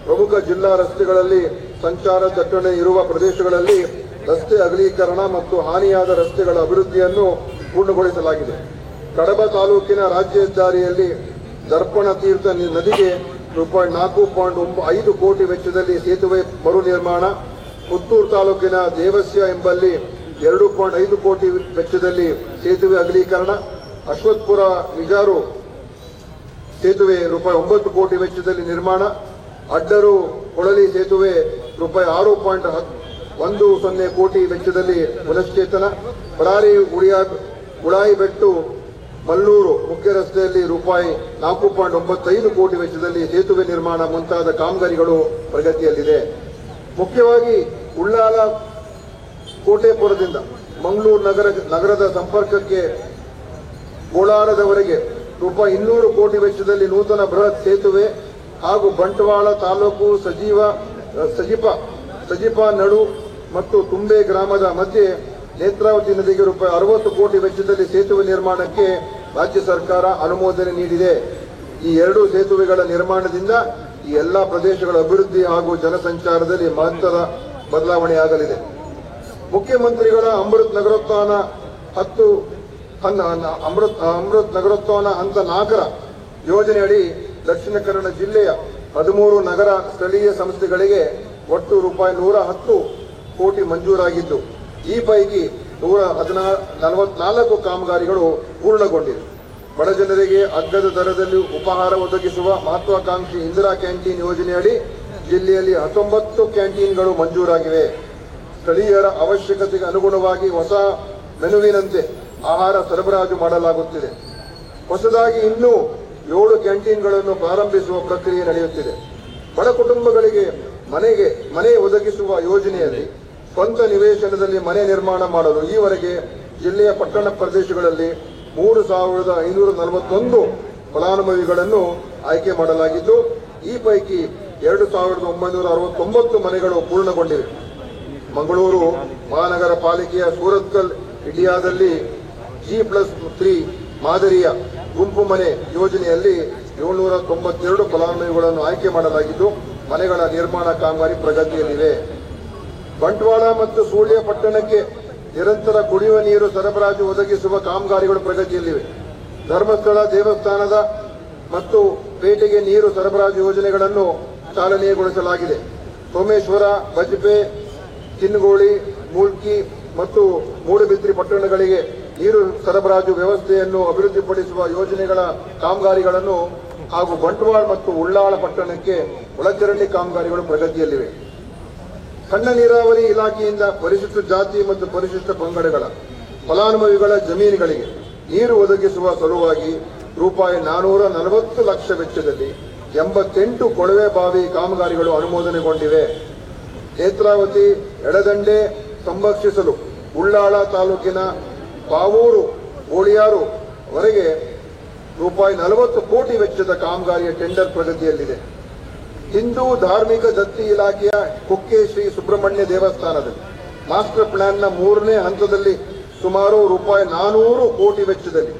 ಪ್ರಮುಖ ಜಿಲ್ಲಾ ರಸ್ತೆಗಳಲ್ಲಿ ಸಂಚಾರ ದಟ್ಟಣೆ ಇರುವ ಪ್ರದೇಶಗಳಲ್ಲಿ ರಸ್ತೆ ಅಗಲೀಕರಣ ಮತ್ತು ಹಾನಿಯಾದ ರಸ್ತೆಗಳ ಅಭಿವೃದ್ಧಿಯನ್ನು ಪೂರ್ಣಗೊಳಿಸಲಾಗಿದೆ. ಕಡಬ ತಾಲೂಕಿನ ರಾಜ್ಯ ಹೆದ್ದಾರಿಯಲ್ಲಿ ದರ್ಪಣ ತೀರ್ಥ ನದಿಗೆ ರೂಪಾಯಿ 4.5 ಕೋಟಿ ವೆಚ್ಚದಲ್ಲಿ ಸೇತುವೆ ಮರು ನಿರ್ಮಾಣ, ಪುತ್ತೂರು ತಾಲೂಕಿನ ದೇವಸ್ಯ ಎಂಬಲ್ಲಿ 2.5 ಕೋಟಿ ವೆಚ್ಚದಲ್ಲಿ ಸೇತುವೆ ಅಗಲೀಕರಣ, ಅಶ್ವತ್ಪುರ ನಿಜಾರು ಸೇತುವೆ ರೂಪಾಯಿ 9 ಕೋಟಿ ವೆಚ್ಚದಲ್ಲಿ ನಿರ್ಮಾಣ, ಅಡ್ಡರು ಕೊಳಲಿ ಸೇತುವೆ ರೂಪಾಯಿ 6.10 ಕೋಟಿ ವೆಚ್ಚದಲ್ಲಿ ಪುನಶ್ಚೇತನ, ಬಳ್ಳಾರಿ ಉಳಾಯಿಬೆಟ್ಟು ಮಲ್ಲೂರು ಮುಖ್ಯ ರಸ್ತೆಯಲ್ಲಿ ರೂಪಾಯಿ 4.95 ಕೋಟಿ ವೆಚ್ಚದಲ್ಲಿ ಸೇತುವೆ ನಿರ್ಮಾಣ ಮುಂತಾದ ಕಾಮಗಾರಿಗಳು ಪ್ರಗತಿಯಲ್ಲಿದೆ. ಮುಖ್ಯವಾಗಿ ಉಳ್ಳಾಲ ಕೋಟೆಪುರದಿಂದ ಮಂಗಳೂರು ನಗರದ ಸಂಪರ್ಕಕ್ಕೆ ಗೋಳಾರದವರೆಗೆ ರೂಪಾಯಿ 200 ಕೋಟಿ ವೆಚ್ಚದಲ್ಲಿ ನೂತನ ಬೃಹತ್ ಸೇತುವೆ ಹಾಗೂ ಬಂಟ್ವಾಳ ತಾಲೂಕು ಸಜಿಪ ನಡು ಮತ್ತು ತುಂಬೆ ಗ್ರಾಮದ ಮಧ್ಯೆ ನೇತ್ರಾವತಿ ನದಿಗೆ ರೂಪಾಯಿ 60 ಕೋಟಿ ವೆಚ್ಚದಲ್ಲಿ ಸೇತುವೆ ನಿರ್ಮಾಣಕ್ಕೆ ರಾಜ್ಯ ಸರ್ಕಾರ ಅನುಮೋದನೆ ನೀಡಿದೆ. ಈ 2 ಸೇತುವೆಗಳ ನಿರ್ಮಾಣದಿಂದ ಈ ಎಲ್ಲಾ ಪ್ರದೇಶಗಳ ಅಭಿವೃದ್ಧಿ ಹಾಗೂ ಜನಸಂಚಾರದಲ್ಲಿ ಮಹತ್ವದ ಬದಲಾವಣೆಯಾಗಲಿದೆ. ಮುಖ್ಯಮಂತ್ರಿಗಳ ಅಮೃತ್ ನಗರೋತ್ಥಾನ ಹಂತ 4ರ ಯೋಜನೆಯಡಿ ದಕ್ಷಿಣ ಕನ್ನಡ ಜಿಲ್ಲೆಯ 13 ನಗರ ಸ್ಥಳೀಯ ಸಂಸ್ಥೆಗಳಿಗೆ ಒಟ್ಟು ರೂಪಾಯಿ 110 ಕೋಟಿ ಮಂಜೂರಾಗಿದ್ದು, ಈ ಪೈಕಿ 144 ಕಾಮಗಾರಿಗಳು ಪೂರ್ಣಗೊಂಡಿವೆ. ಬಡ ಜನರಿಗೆ ಅಗ್ಗದ ದರದಲ್ಲಿ ಉಪಹಾರ ಒದಗಿಸುವ ಮಹತ್ವಾಕಾಂಕ್ಷಿ ಇಂದಿರಾ ಕ್ಯಾಂಟೀನ್ ಯೋಜನೆಯಡಿ ಜಿಲ್ಲೆಯಲ್ಲಿ 19 ಕ್ಯಾಂಟೀನ್ಗಳು ಮಂಜೂರಾಗಿವೆ. ಸ್ಥಳೀಯರ ಅವಶ್ಯಕತೆಗೆ ಅನುಗುಣವಾಗಿ ಹೊಸ ಮೆನುವಿನಂತೆ ಆಹಾರ ಸರಬರಾಜು ಮಾಡಲಾಗುತ್ತಿದೆ. ಹೊಸದಾಗಿ ಇನ್ನೂ 7 ಕ್ಯಾಂಟೀನ್ಗಳನ್ನು ಪ್ರಾರಂಭಿಸುವ ಪ್ರಕ್ರಿಯೆ ನಡೆಯುತ್ತಿದೆ. ಬಡ ಕುಟುಂಬಗಳಿಗೆ ಮನೆ ಒದಗಿಸುವ ಯೋಜನೆಯಲ್ಲಿ ಸ್ವಂತ ನಿವೇಶನದಲ್ಲಿ ಮನೆ ನಿರ್ಮಾಣ ಮಾಡಲು ಈವರೆಗೆ ಜಿಲ್ಲೆಯ ಪಟ್ಟಣ ಪ್ರದೇಶಗಳಲ್ಲಿ 3,541 ಫಲಾನುಭವಿಗಳನ್ನು ಆಯ್ಕೆ ಮಾಡಲಾಗಿದ್ದು, ಈ ಪೈಕಿ 2,969 ಮನೆಗಳು ಪೂರ್ಣಗೊಂಡಿವೆ. ಮಂಗಳೂರು ಮಹಾನಗರ ಪಾಲಿಕೆಯ ಸೂರತ್ಕಲ್ ಇಂಡಿಯಾದಲ್ಲಿ G+3 ಮಾದರಿಯ ಗುಂಪು ಮನೆ ಯೋಜನೆಯಲ್ಲಿ 792 ಫಲಾನುಭವಿಗಳನ್ನು ಆಯ್ಕೆ ಮಾಡಲಾಗಿದ್ದು, ಮನೆಗಳ ನಿರ್ಮಾಣ ಕಾಮಗಾರಿ ಪ್ರಗತಿಯಲ್ಲಿವೆ. ಬಂಟ್ವಾಳ ಮತ್ತು ಸುಳ್ಯ ಪಟ್ಟಣಕ್ಕೆ ನಿರಂತರ ಕುಡಿಯುವ ನೀರು ಸರಬರಾಜು ಒದಗಿಸುವ ಕಾಮಗಾರಿಗಳು ಪ್ರಗತಿಯಲ್ಲಿವೆ. ಧರ್ಮಸ್ಥಳ ದೇವಸ್ಥಾನದ ಮತ್ತು ಪೇಟೆಗೆ ನೀರು ಸರಬರಾಜು ಯೋಜನೆಗಳನ್ನು ಚಾಲನೆಗೊಳಿಸಲಾಗಿದೆ. ಸೋಮೇಶ್ವರ, ಬಜ್ಪೆ, ಚಿನ್ನಗೋಳಿ, ಮೂಲ್ಕಿ ಮತ್ತು ಮೂಡಬಿದ್ರಿ ಪಟ್ಟಣಗಳಿಗೆ ನೀರು ಸರಬರಾಜು ವ್ಯವಸ್ಥೆಯನ್ನು ಅಭಿವೃದ್ಧಿಪಡಿಸುವ ಯೋಜನೆಗಳ ಕಾಮಗಾರಿಗಳನ್ನು ಹಾಗೂ ಬಂಟ್ವಾಳ ಮತ್ತು ಉಳ್ಳಾಳ ಪಟ್ಟಣಕ್ಕೆ ಒಳಚರಂಡಿ ಕಾಮಗಾರಿಗಳು ಪ್ರಗತಿಯಲ್ಲಿವೆ. ಸಣ್ಣ ನೀರಾವರಿ ಇಲಾಖೆಯಿಂದ ಪರಿಶಿಷ್ಟ ಜಾತಿ ಮತ್ತು ಪರಿಶಿಷ್ಟ ಪಂಗಡಗಳ ಫಲಾನುಭವಿಗಳ ಜಮೀನುಗಳಿಗೆ ನೀರು ಒದಗಿಸುವ ಸಲುವಾಗಿ ರೂಪಾಯಿ 440 ಲಕ್ಷ ವೆಚ್ಚದಲ್ಲಿ 88 ಕೊಳವೆ ಬಾವಿ ಕಾಮಗಾರಿಗಳು ಅನುಮೋದನೆಗೊಂಡಿವೆ. ನೇತ್ರಾವತಿ ಎಡದಂಡೆ ಸಂರಕ್ಷಿಸಲು ಉಳ್ಳಾಳ ತಾಲೂಕಿನ ಪಾವೂರು ಗೋಳಿಯಾರು ವರೆಗೆ ರೂಪಾಯಿ 40 ಕೋಟಿ ವೆಚ್ಚದ ಕಾಮಗಾರಿಯ ಟೆಂಡರ್ ಪ್ರಗತಿಯಲ್ಲಿದೆ. ಹಿಂದೂ ಧಾರ್ಮಿಕ ದತ್ತಿ ಇಲಾಖೆಯ ಕುಕ್ಕೆ ಶ್ರೀ ಸುಬ್ರಹ್ಮಣ್ಯ ದೇವಸ್ಥಾನದಲ್ಲಿ ಮಾಸ್ಟರ್ ಪ್ಲಾನ್ನ 3ನೇ ಹಂತದಲ್ಲಿ ಸುಮಾರು ರೂಪಾಯಿ 400 ಕೋಟಿ ವೆಚ್ಚದಲ್ಲಿ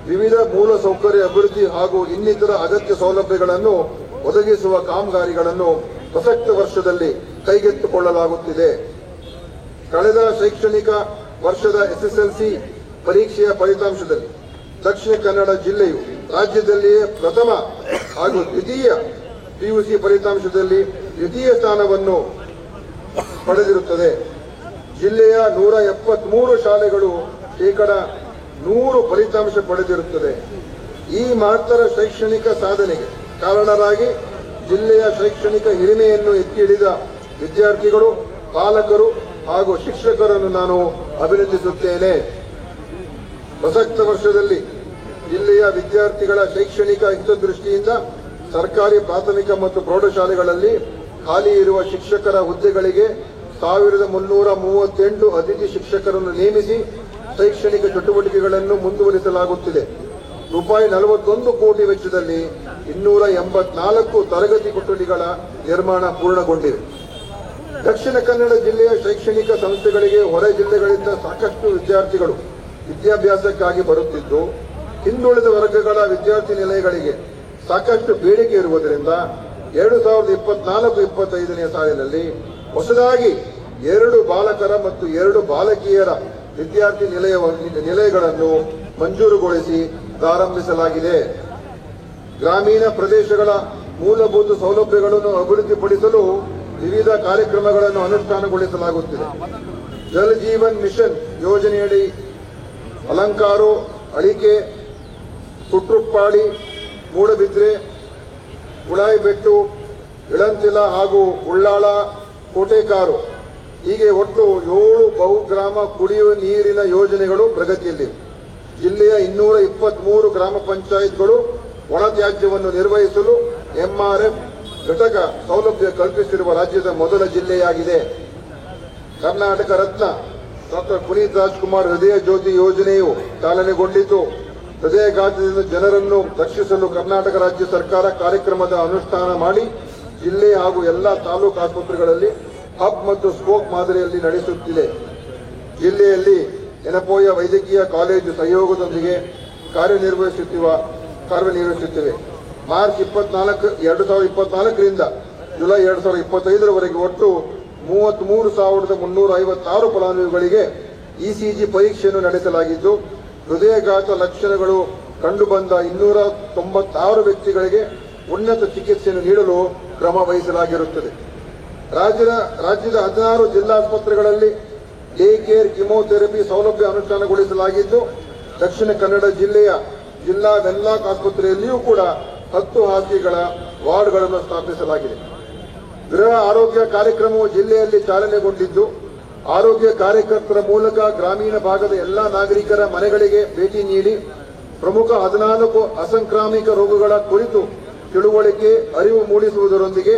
ವಿವಿಧ ಮೂಲ ಸೌಕರ್ಯ ಅಭಿವೃದ್ಧಿ ಹಾಗೂ ಇನ್ನಿತರ ಅಗತ್ಯ ಸೌಲಭ್ಯಗಳನ್ನು ಒದಗಿಸುವ ಕಾಮಗಾರಿಗಳನ್ನು ಪ್ರಸಕ್ತ ವರ್ಷದಲ್ಲಿ ಕೈಗೆತ್ತಿಕೊಳ್ಳಲಾಗುತ್ತಿದೆ. ಕಳೆದ ಶೈಕ್ಷಣಿಕ ವರ್ಷದ SSLC ಪರೀಕ್ಷೆಯ ಫಲಿತಾಂಶದಲ್ಲಿ ದಕ್ಷಿಣ ಕನ್ನಡ ಜಿಲ್ಲೆಯು ರಾಜ್ಯದಲ್ಲಿಯೇ ಪ್ರಥಮ ಹಾಗೂ ದ್ವಿತೀಯ PUC ಫಲಿತಾಂಶದಲ್ಲಿ ದ್ವಿತೀಯ ಸ್ಥಾನವನ್ನು ಪಡೆದಿರುತ್ತದೆ. ಜಿಲ್ಲೆಯ 173 ಶಾಲೆಗಳು ಶೇಕಡ100 ಫಲಿತಾಂಶ ಪಡೆದಿರುತ್ತದೆ. ಈ ಮಹತ್ತರ ಶೈಕ್ಷಣಿಕ ಸಾಧನೆಗೆ ಕಾರಣರಾಗಿ ಜಿಲ್ಲೆಯ ಶೈಕ್ಷಣಿಕ ಹಿರಿಮೆಯನ್ನು ಎತ್ತಿ ಹಿಡಿದ ವಿದ್ಯಾರ್ಥಿಗಳು, ಪಾಲಕರು ಹಾಗೂ ಶಿಕ್ಷಕರನ್ನು ನಾನು ಅಭಿನಂದಿಸುತ್ತೇನೆ. ಪ್ರಸಕ್ತ ವರ್ಷದಲ್ಲಿ ಜಿಲ್ಲೆಯ ವಿದ್ಯಾರ್ಥಿಗಳ ಶೈಕ್ಷಣಿಕ ಹಿತದೃಷ್ಟಿಯಿಂದ ಸರ್ಕಾರಿ ಪ್ರಾಥಮಿಕ ಮತ್ತು ಪ್ರೌಢಶಾಲೆಗಳಲ್ಲಿ ಖಾಲಿ ಇರುವ ಶಿಕ್ಷಕರ ಹುದ್ದೆಗಳಿಗೆ 1338 ಅತಿಥಿ ಶಿಕ್ಷಕರನ್ನು ನೇಮಿಸಿ ಶೈಕ್ಷಣಿಕ ಚಟುವಟಿಕೆಗಳನ್ನು ಮುಂದುವರಿಸಲಾಗುತ್ತಿದೆ. ರೂಪಾಯಿ 41 ಕೋಟಿ ವೆಚ್ಚದಲ್ಲಿ 284 ತರಗತಿ ಕೊಠಡಿಗಳ ನಿರ್ಮಾಣ ಪೂರ್ಣಗೊಂಡಿವೆ. ದಕ್ಷಿಣ ಕನ್ನಡ ಜಿಲ್ಲೆಯ ಶೈಕ್ಷಣಿಕ ಸಂಸ್ಥೆಗಳಿಗೆ ಹೊರ ಜಿಲ್ಲೆಗಳಿಂದ ಸಾಕಷ್ಟು ವಿದ್ಯಾರ್ಥಿಗಳು ವಿದ್ಯಾಭ್ಯಾಸಕ್ಕಾಗಿ ಬರುತ್ತಿದ್ದು, ಹಿಂದುಳಿದ ವರ್ಗಗಳ ವಿದ್ಯಾರ್ಥಿ ನಿಲಯಗಳಿಗೆ ಸಾಕಷ್ಟು ಬೇಡಿಕೆ ಇರುವುದರಿಂದ 2024-25ನೇ ಸಾಲಿನಲ್ಲಿ ಹೊಸದಾಗಿ 2 ಬಾಲಕರ ಮತ್ತು 2 ಬಾಲಕಿಯರ ವಿದ್ಯಾರ್ಥಿ ನಿಲಯಗಳನ್ನು ಮಂಜೂರುಗೊಳಿಸಿ ಪ್ರಾರಂಭಿಸಲಾಗಿದೆ. ಗ್ರಾಮೀಣ ಪ್ರದೇಶಗಳ ಮೂಲಭೂತ ಸೌಲಭ್ಯಗಳನ್ನು ಅಭಿವೃದ್ಧಿಪಡಿಸಲು ವಿವಿಧ ಕಾರ್ಯಕ್ರಮಗಳನ್ನು ಅನುಷ್ಠಾನಗೊಳಿಸಲಾಗುತ್ತಿದೆ. ಜಲ್ ಜೀವನ್ ಮಿಷನ್ ಯೋಜನೆಯಡಿ ಅಲಂಕಾರು, ಅಳಿಕೆ, ಸುಟ್ರುಪ್ಪಾಡಿ, ಮೂಡಬಿದ್ರೆ, ಉಳಾಯಿಬೆಟ್ಟು, ಇಳಂತಿಲ ಹಾಗೂ ಉಳ್ಳಾಳ, ಕೋಟೆಕಾರು ಹೀಗೆ ಒಟ್ಟು 7 ಬಹುಗ್ರಾಮ ಕುಡಿಯುವ ನೀರಿನ ಯೋಜನೆಗಳು ಪ್ರಗತಿಯಲ್ಲಿವೆ. ಜಿಲ್ಲೆಯ 223 ಗ್ರಾಮ ಪಂಚಾಯತ್ಗಳು ಒಣತ್ಯಾಜ್ಯವನ್ನು ನಿರ್ವಹಿಸಲು ಎಂಆರ್ಎಫ್ ಘಟಕ ಸೌಲಭ್ಯ ಕಲ್ಪಿಸಿರುವ ರಾಜ್ಯದ ಮೊದಲ ಜಿಲ್ಲೆಯಾಗಿದೆ. ಕರ್ನಾಟಕ ರತ್ನ ಡಾಕ್ಟರ್ ಪುನೀತ್ ರಾಜ್ಕುಮಾರ್ ಹೃದಯ ಜ್ಯೋತಿ ಯೋಜನೆಯು ಚಾಲನೆಗೊಂಡಿದ್ದು, ಹೃದಯಾಘಾತದಿಂದ ಜನರನ್ನು ರಕ್ಷಿಸಲು ಕರ್ನಾಟಕ ರಾಜ್ಯ ಸರ್ಕಾರ ಕಾರ್ಯಕ್ರಮದ ಅನುಷ್ಠಾನ ಮಾಡಿ ಜಿಲ್ಲೆ ಹಾಗೂ ಎಲ್ಲ ತಾಲೂಕು ಆಸ್ಪತ್ರೆಗಳಲ್ಲಿ ಹಬ್ ಮತ್ತು ಸ್ಪೋಕ್ ಮಾದರಿಯಲ್ಲಿ ನಡೆಸುತ್ತಿದೆ. ಜಿಲ್ಲೆಯಲ್ಲಿ ಎನಪೋಯ ವೈದ್ಯಕೀಯ ಕಾಲೇಜು ಸಹಯೋಗದೊಂದಿಗೆ ಕಾರ್ಯನಿರ್ವಹಿಸುತ್ತಿವೆ. ಮಾರ್ಚ್ 24, 2024ರಿಂದ ಜುಲೈ 2025ರವರೆಗೆ ಒಟ್ಟು 33,356 ಫಲಾನುಭವಿಗಳಿಗೆ ಇಸಿಜಿ ಪರೀಕ್ಷೆಯನ್ನು ನಡೆಸಲಾಗಿದ್ದು, ಹೃದಯಾಘಾತ ಲಕ್ಷಣಗಳು ಕಂಡುಬಂದ 296 ವ್ಯಕ್ತಿಗಳಿಗೆ ಉನ್ನತ ಚಿಕಿತ್ಸೆಯನ್ನು ನೀಡಲು ಕ್ರಮ ವಹಿಸಲಾಗಿರುತ್ತದೆ. ರಾಜ್ಯದ 16 ಜಿಲ್ಲಾಸ್ಪತ್ರೆಗಳಲ್ಲಿ ಡೇ ಕೇರ್ ಕಿಮೋಥೆರಪಿ ಸೌಲಭ್ಯ ಅನುಷ್ಠಾನಗೊಳಿಸಲಾಗಿದ್ದು, ದಕ್ಷಿಣ ಕನ್ನಡ ಜಿಲ್ಲೆಯ ಜಿಲ್ಲಾ ವೆನ್ಲಾಕ್ ಆಸ್ಪತ್ರೆಯಲ್ಲಿಯೂ ಕೂಡ 10 ಹಾಸಿಗೆಗಳ ವಾರ್ಡ್ಗಳನ್ನು ಸ್ಥಾಪಿಸಲಾಗಿದೆ. ಗೃಹ ಆರೋಗ್ಯ ಕಾರ್ಯಕ್ರಮವು ಜಿಲ್ಲೆಯಲ್ಲಿ ಚಾಲನೆಗೊಂಡಿದ್ದು, ಆರೋಗ್ಯ ಕಾರ್ಯಕರ್ತರ ಮೂಲಕ ಗ್ರಾಮೀಣ ಭಾಗದ ಎಲ್ಲ ನಾಗರಿಕರ ಮನೆಗಳಿಗೆ ಭೇಟಿ ನೀಡಿ ಪ್ರಮುಖ 14 ಅಸಂಕ್ರಾಮಿಕ ರೋಗಗಳ ಕುರಿತು ತಿಳುವಳಿಕೆ, ಅರಿವು ಮೂಡಿಸುವುದರೊಂದಿಗೆ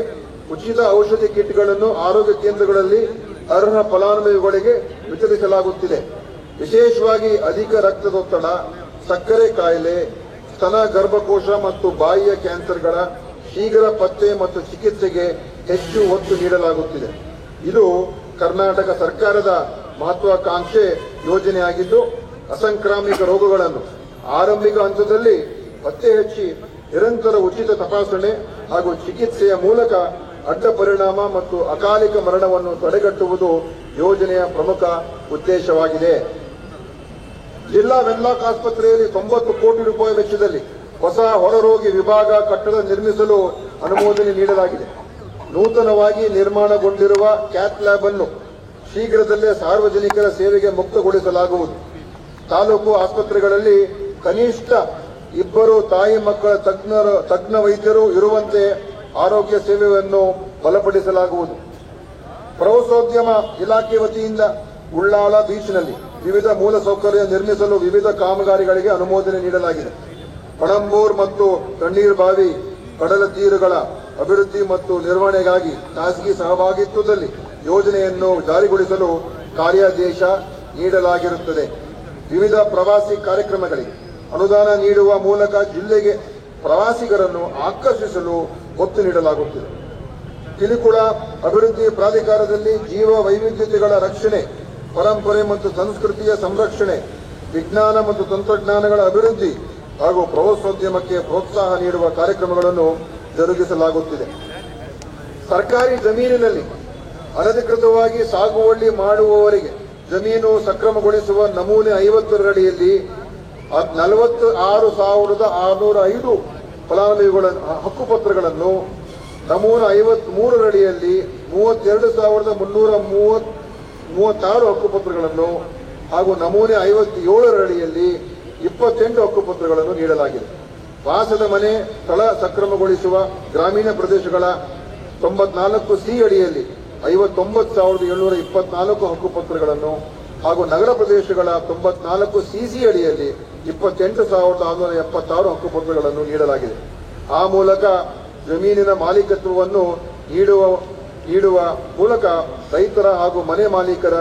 ಉಚಿತ ಔಷಧಿ ಕಿಟ್ಗಳನ್ನು ಆರೋಗ್ಯ ಕೇಂದ್ರಗಳಲ್ಲಿ ಅರ್ಹ ಫಲಾನುಭವಿಗಳಿಗೆ ವಿತರಿಸಲಾಗುತ್ತಿದೆ. ವಿಶೇಷವಾಗಿ ಅಧಿಕ ರಕ್ತದೊತ್ತಡ, ಸಕ್ಕರೆ ಕಾಯಿಲೆ, ಸ್ತನ, ಗರ್ಭಕೋಶ ಮತ್ತು ಬಾಯಿಯ ಕ್ಯಾನ್ಸರ್ಗಳ ಶೀಘ್ರ ಪತ್ತೆ ಮತ್ತು ಚಿಕಿತ್ಸೆಗೆ ಹೆಚ್ಚು ಒತ್ತು ನೀಡಲಾಗುತ್ತಿದೆ. ಇದು ಕರ್ನಾಟಕ ಸರ್ಕಾರದ ಮಹತ್ವಾಕಾಂಕ್ಷೆ ಯೋಜನೆಯಾಗಿದ್ದು, ಅಸಂಕ್ರಾಮಿಕ ರೋಗಗಳನ್ನು ಆರಂಭಿಕ ಹಂತದಲ್ಲಿ ಪತ್ತೆ ಹಚ್ಚಿ ನಿರಂತರ ಉಚಿತ ತಪಾಸಣೆ ಹಾಗೂ ಚಿಕಿತ್ಸೆಯ ಮೂಲಕ ಅಡ್ಡ ಪರಿಣಾಮ ಮತ್ತು ಅಕಾಲಿಕ ಮರಣವನ್ನು ತಡೆಗಟ್ಟುವುದು ಯೋಜನೆಯ ಪ್ರಮುಖ ಉದ್ದೇಶವಾಗಿದೆ. ಜಿಲ್ಲಾ ವೆನ್ಲಾಕ್ ಆಸ್ಪತ್ರೆಯಲ್ಲಿ 90 ಕೋಟಿ ರೂಪಾಯಿ ವೆಚ್ಚದಲ್ಲಿ ಹೊಸ ಹೊರರೋಗಿ ವಿಭಾಗ ಕಟ್ಟಡ ನಿರ್ಮಿಸಲು ಅನುಮೋದನೆ ನೀಡಲಾಗಿದೆ. ನೂತನವಾಗಿ ನಿರ್ಮಾಣಗೊಂಡಿರುವ ಕ್ಯಾತ್ ಲ್ಯಾಬ್ ಅನ್ನು ಶೀಘ್ರದಲ್ಲೇ ಸಾರ್ವಜನಿಕರ ಸೇವೆಗೆ ಮುಕ್ತಗೊಳಿಸಲಾಗುವುದು. ತಾಲೂಕು ಆಸ್ಪತ್ರೆಗಳಲ್ಲಿ ಕನಿಷ್ಠ 2 ತಾಯಿ ಮಕ್ಕಳ ತಜ್ಞ ವೈದ್ಯರು ಇರುವಂತೆ ಆರೋಗ್ಯ ಸೇವೆಯನ್ನು ಬಲಪಡಿಸಲಾಗುವುದು. ಪ್ರವಾಸೋದ್ಯಮ ಇಲಾಖೆ ವತಿಯಿಂದ ಉಳ್ಳಾಳ ಬೀಚ್ನಲ್ಲಿ ವಿವಿಧ ಮೂಲಸೌಕರ್ಯ ನಿರ್ಮಿಸಲು ವಿವಿಧ ಕಾಮಗಾರಿಗಳಿಗೆ ಅನುಮೋದನೆ ನೀಡಲಾಗಿದೆ. ಪಣಂಬೂರ್ ಮತ್ತು ತಣ್ಣೀರ್ಬಾವಿ ಕಡಲ ತೀರಗಳ ಅಭಿವೃದ್ಧಿ ಮತ್ತು ನಿರ್ವಹಣೆಗಾಗಿ ಖಾಸಗಿ ಸಹಭಾಗಿತ್ವದಲ್ಲಿ ಯೋಜನೆಯನ್ನು ಜಾರಿಗೊಳಿಸಲು ಕಾರ್ಯಾದೇಶ ನೀಡಲಾಗಿರುತ್ತದೆ. ವಿವಿಧ ಪ್ರವಾಸಿ ಕಾರ್ಯಕ್ರಮಗಳಿಗೆ ಅನುದಾನ ನೀಡುವ ಮೂಲಕ ಜಿಲ್ಲೆಗೆ ಪ್ರವಾಸಿಗರನ್ನು ಆಕರ್ಷಿಸಲು ಒತ್ತು ನೀಡಲಾಗುತ್ತಿದೆ. ಕಿಲಿಕುಳ ಅಭಿವೃದ್ಧಿ ಪ್ರಾಧಿಕಾರದಲ್ಲಿ ಜೀವ ವೈವಿಧ್ಯತೆಗಳ ರಕ್ಷಣೆ, ಪರಂಪರೆ ಮತ್ತು ಸಂಸ್ಕೃತಿಯ ಸಂರಕ್ಷಣೆ, ವಿಜ್ಞಾನ ಮತ್ತು ತಂತ್ರಜ್ಞಾನಗಳ ಅಭಿವೃದ್ಧಿ ಹಾಗೂ ಪ್ರವಾಸೋದ್ಯಮಕ್ಕೆ ಪ್ರೋತ್ಸಾಹ ನೀಡುವ ಕಾರ್ಯಕ್ರಮಗಳನ್ನು ಜರುಗಿಸಲಾಗುತ್ತಿದೆ. ಸರ್ಕಾರಿ ಜಮೀನಿನಲ್ಲಿ ಅನಧಿಕೃತವಾಗಿ ಸಾಗುವಳಿ ಮಾಡುವವರಿಗೆ ಜಮೀನು ಸಕ್ರಮಗೊಳಿಸುವ ನಮೂನೆ 50ರ ಅಡಿಯಲ್ಲಿ 46,605 ಫಲಾನುಭವಿಗಳ ಹಕ್ಕುಪತ್ರಗಳನ್ನು, ನಮೂನೆ 53ರ ಅಡಿಯಲ್ಲಿ 32,336 ಹಕ್ಕುಪತ್ರಗಳನ್ನು ಹಾಗೂ ನಮೂನೆ 57ರ ಅಡಿಯಲ್ಲಿ 28 ಹಕ್ಕುಪತ್ರಗಳನ್ನು ನೀಡಲಾಗಿದೆ. ವಾಸದ ಮನೆ ಸ್ಥಳ ಸಕ್ರಮಗೊಳಿಸುವ ಗ್ರಾಮೀಣ ಪ್ರದೇಶಗಳ 94C ಅಡಿಯಲ್ಲಿ 59,724 ಹಕ್ಕುಪತ್ರಗಳನ್ನು ಹಾಗೂ ನಗರ ಪ್ರದೇಶಗಳ 94CC ಅಡಿಯಲ್ಲಿ 28,676 ಹಕ್ಕುಪತ್ರಗಳನ್ನು ನೀಡಲಾಗಿದೆ. ಆ ಮೂಲಕ ಜಮೀನಿನ ಮಾಲೀಕತ್ವವನ್ನು ನೀಡುವ ಮೂಲಕ ರೈತರ ಹಾಗೂ ಮನೆ ಮಾಲೀಕರ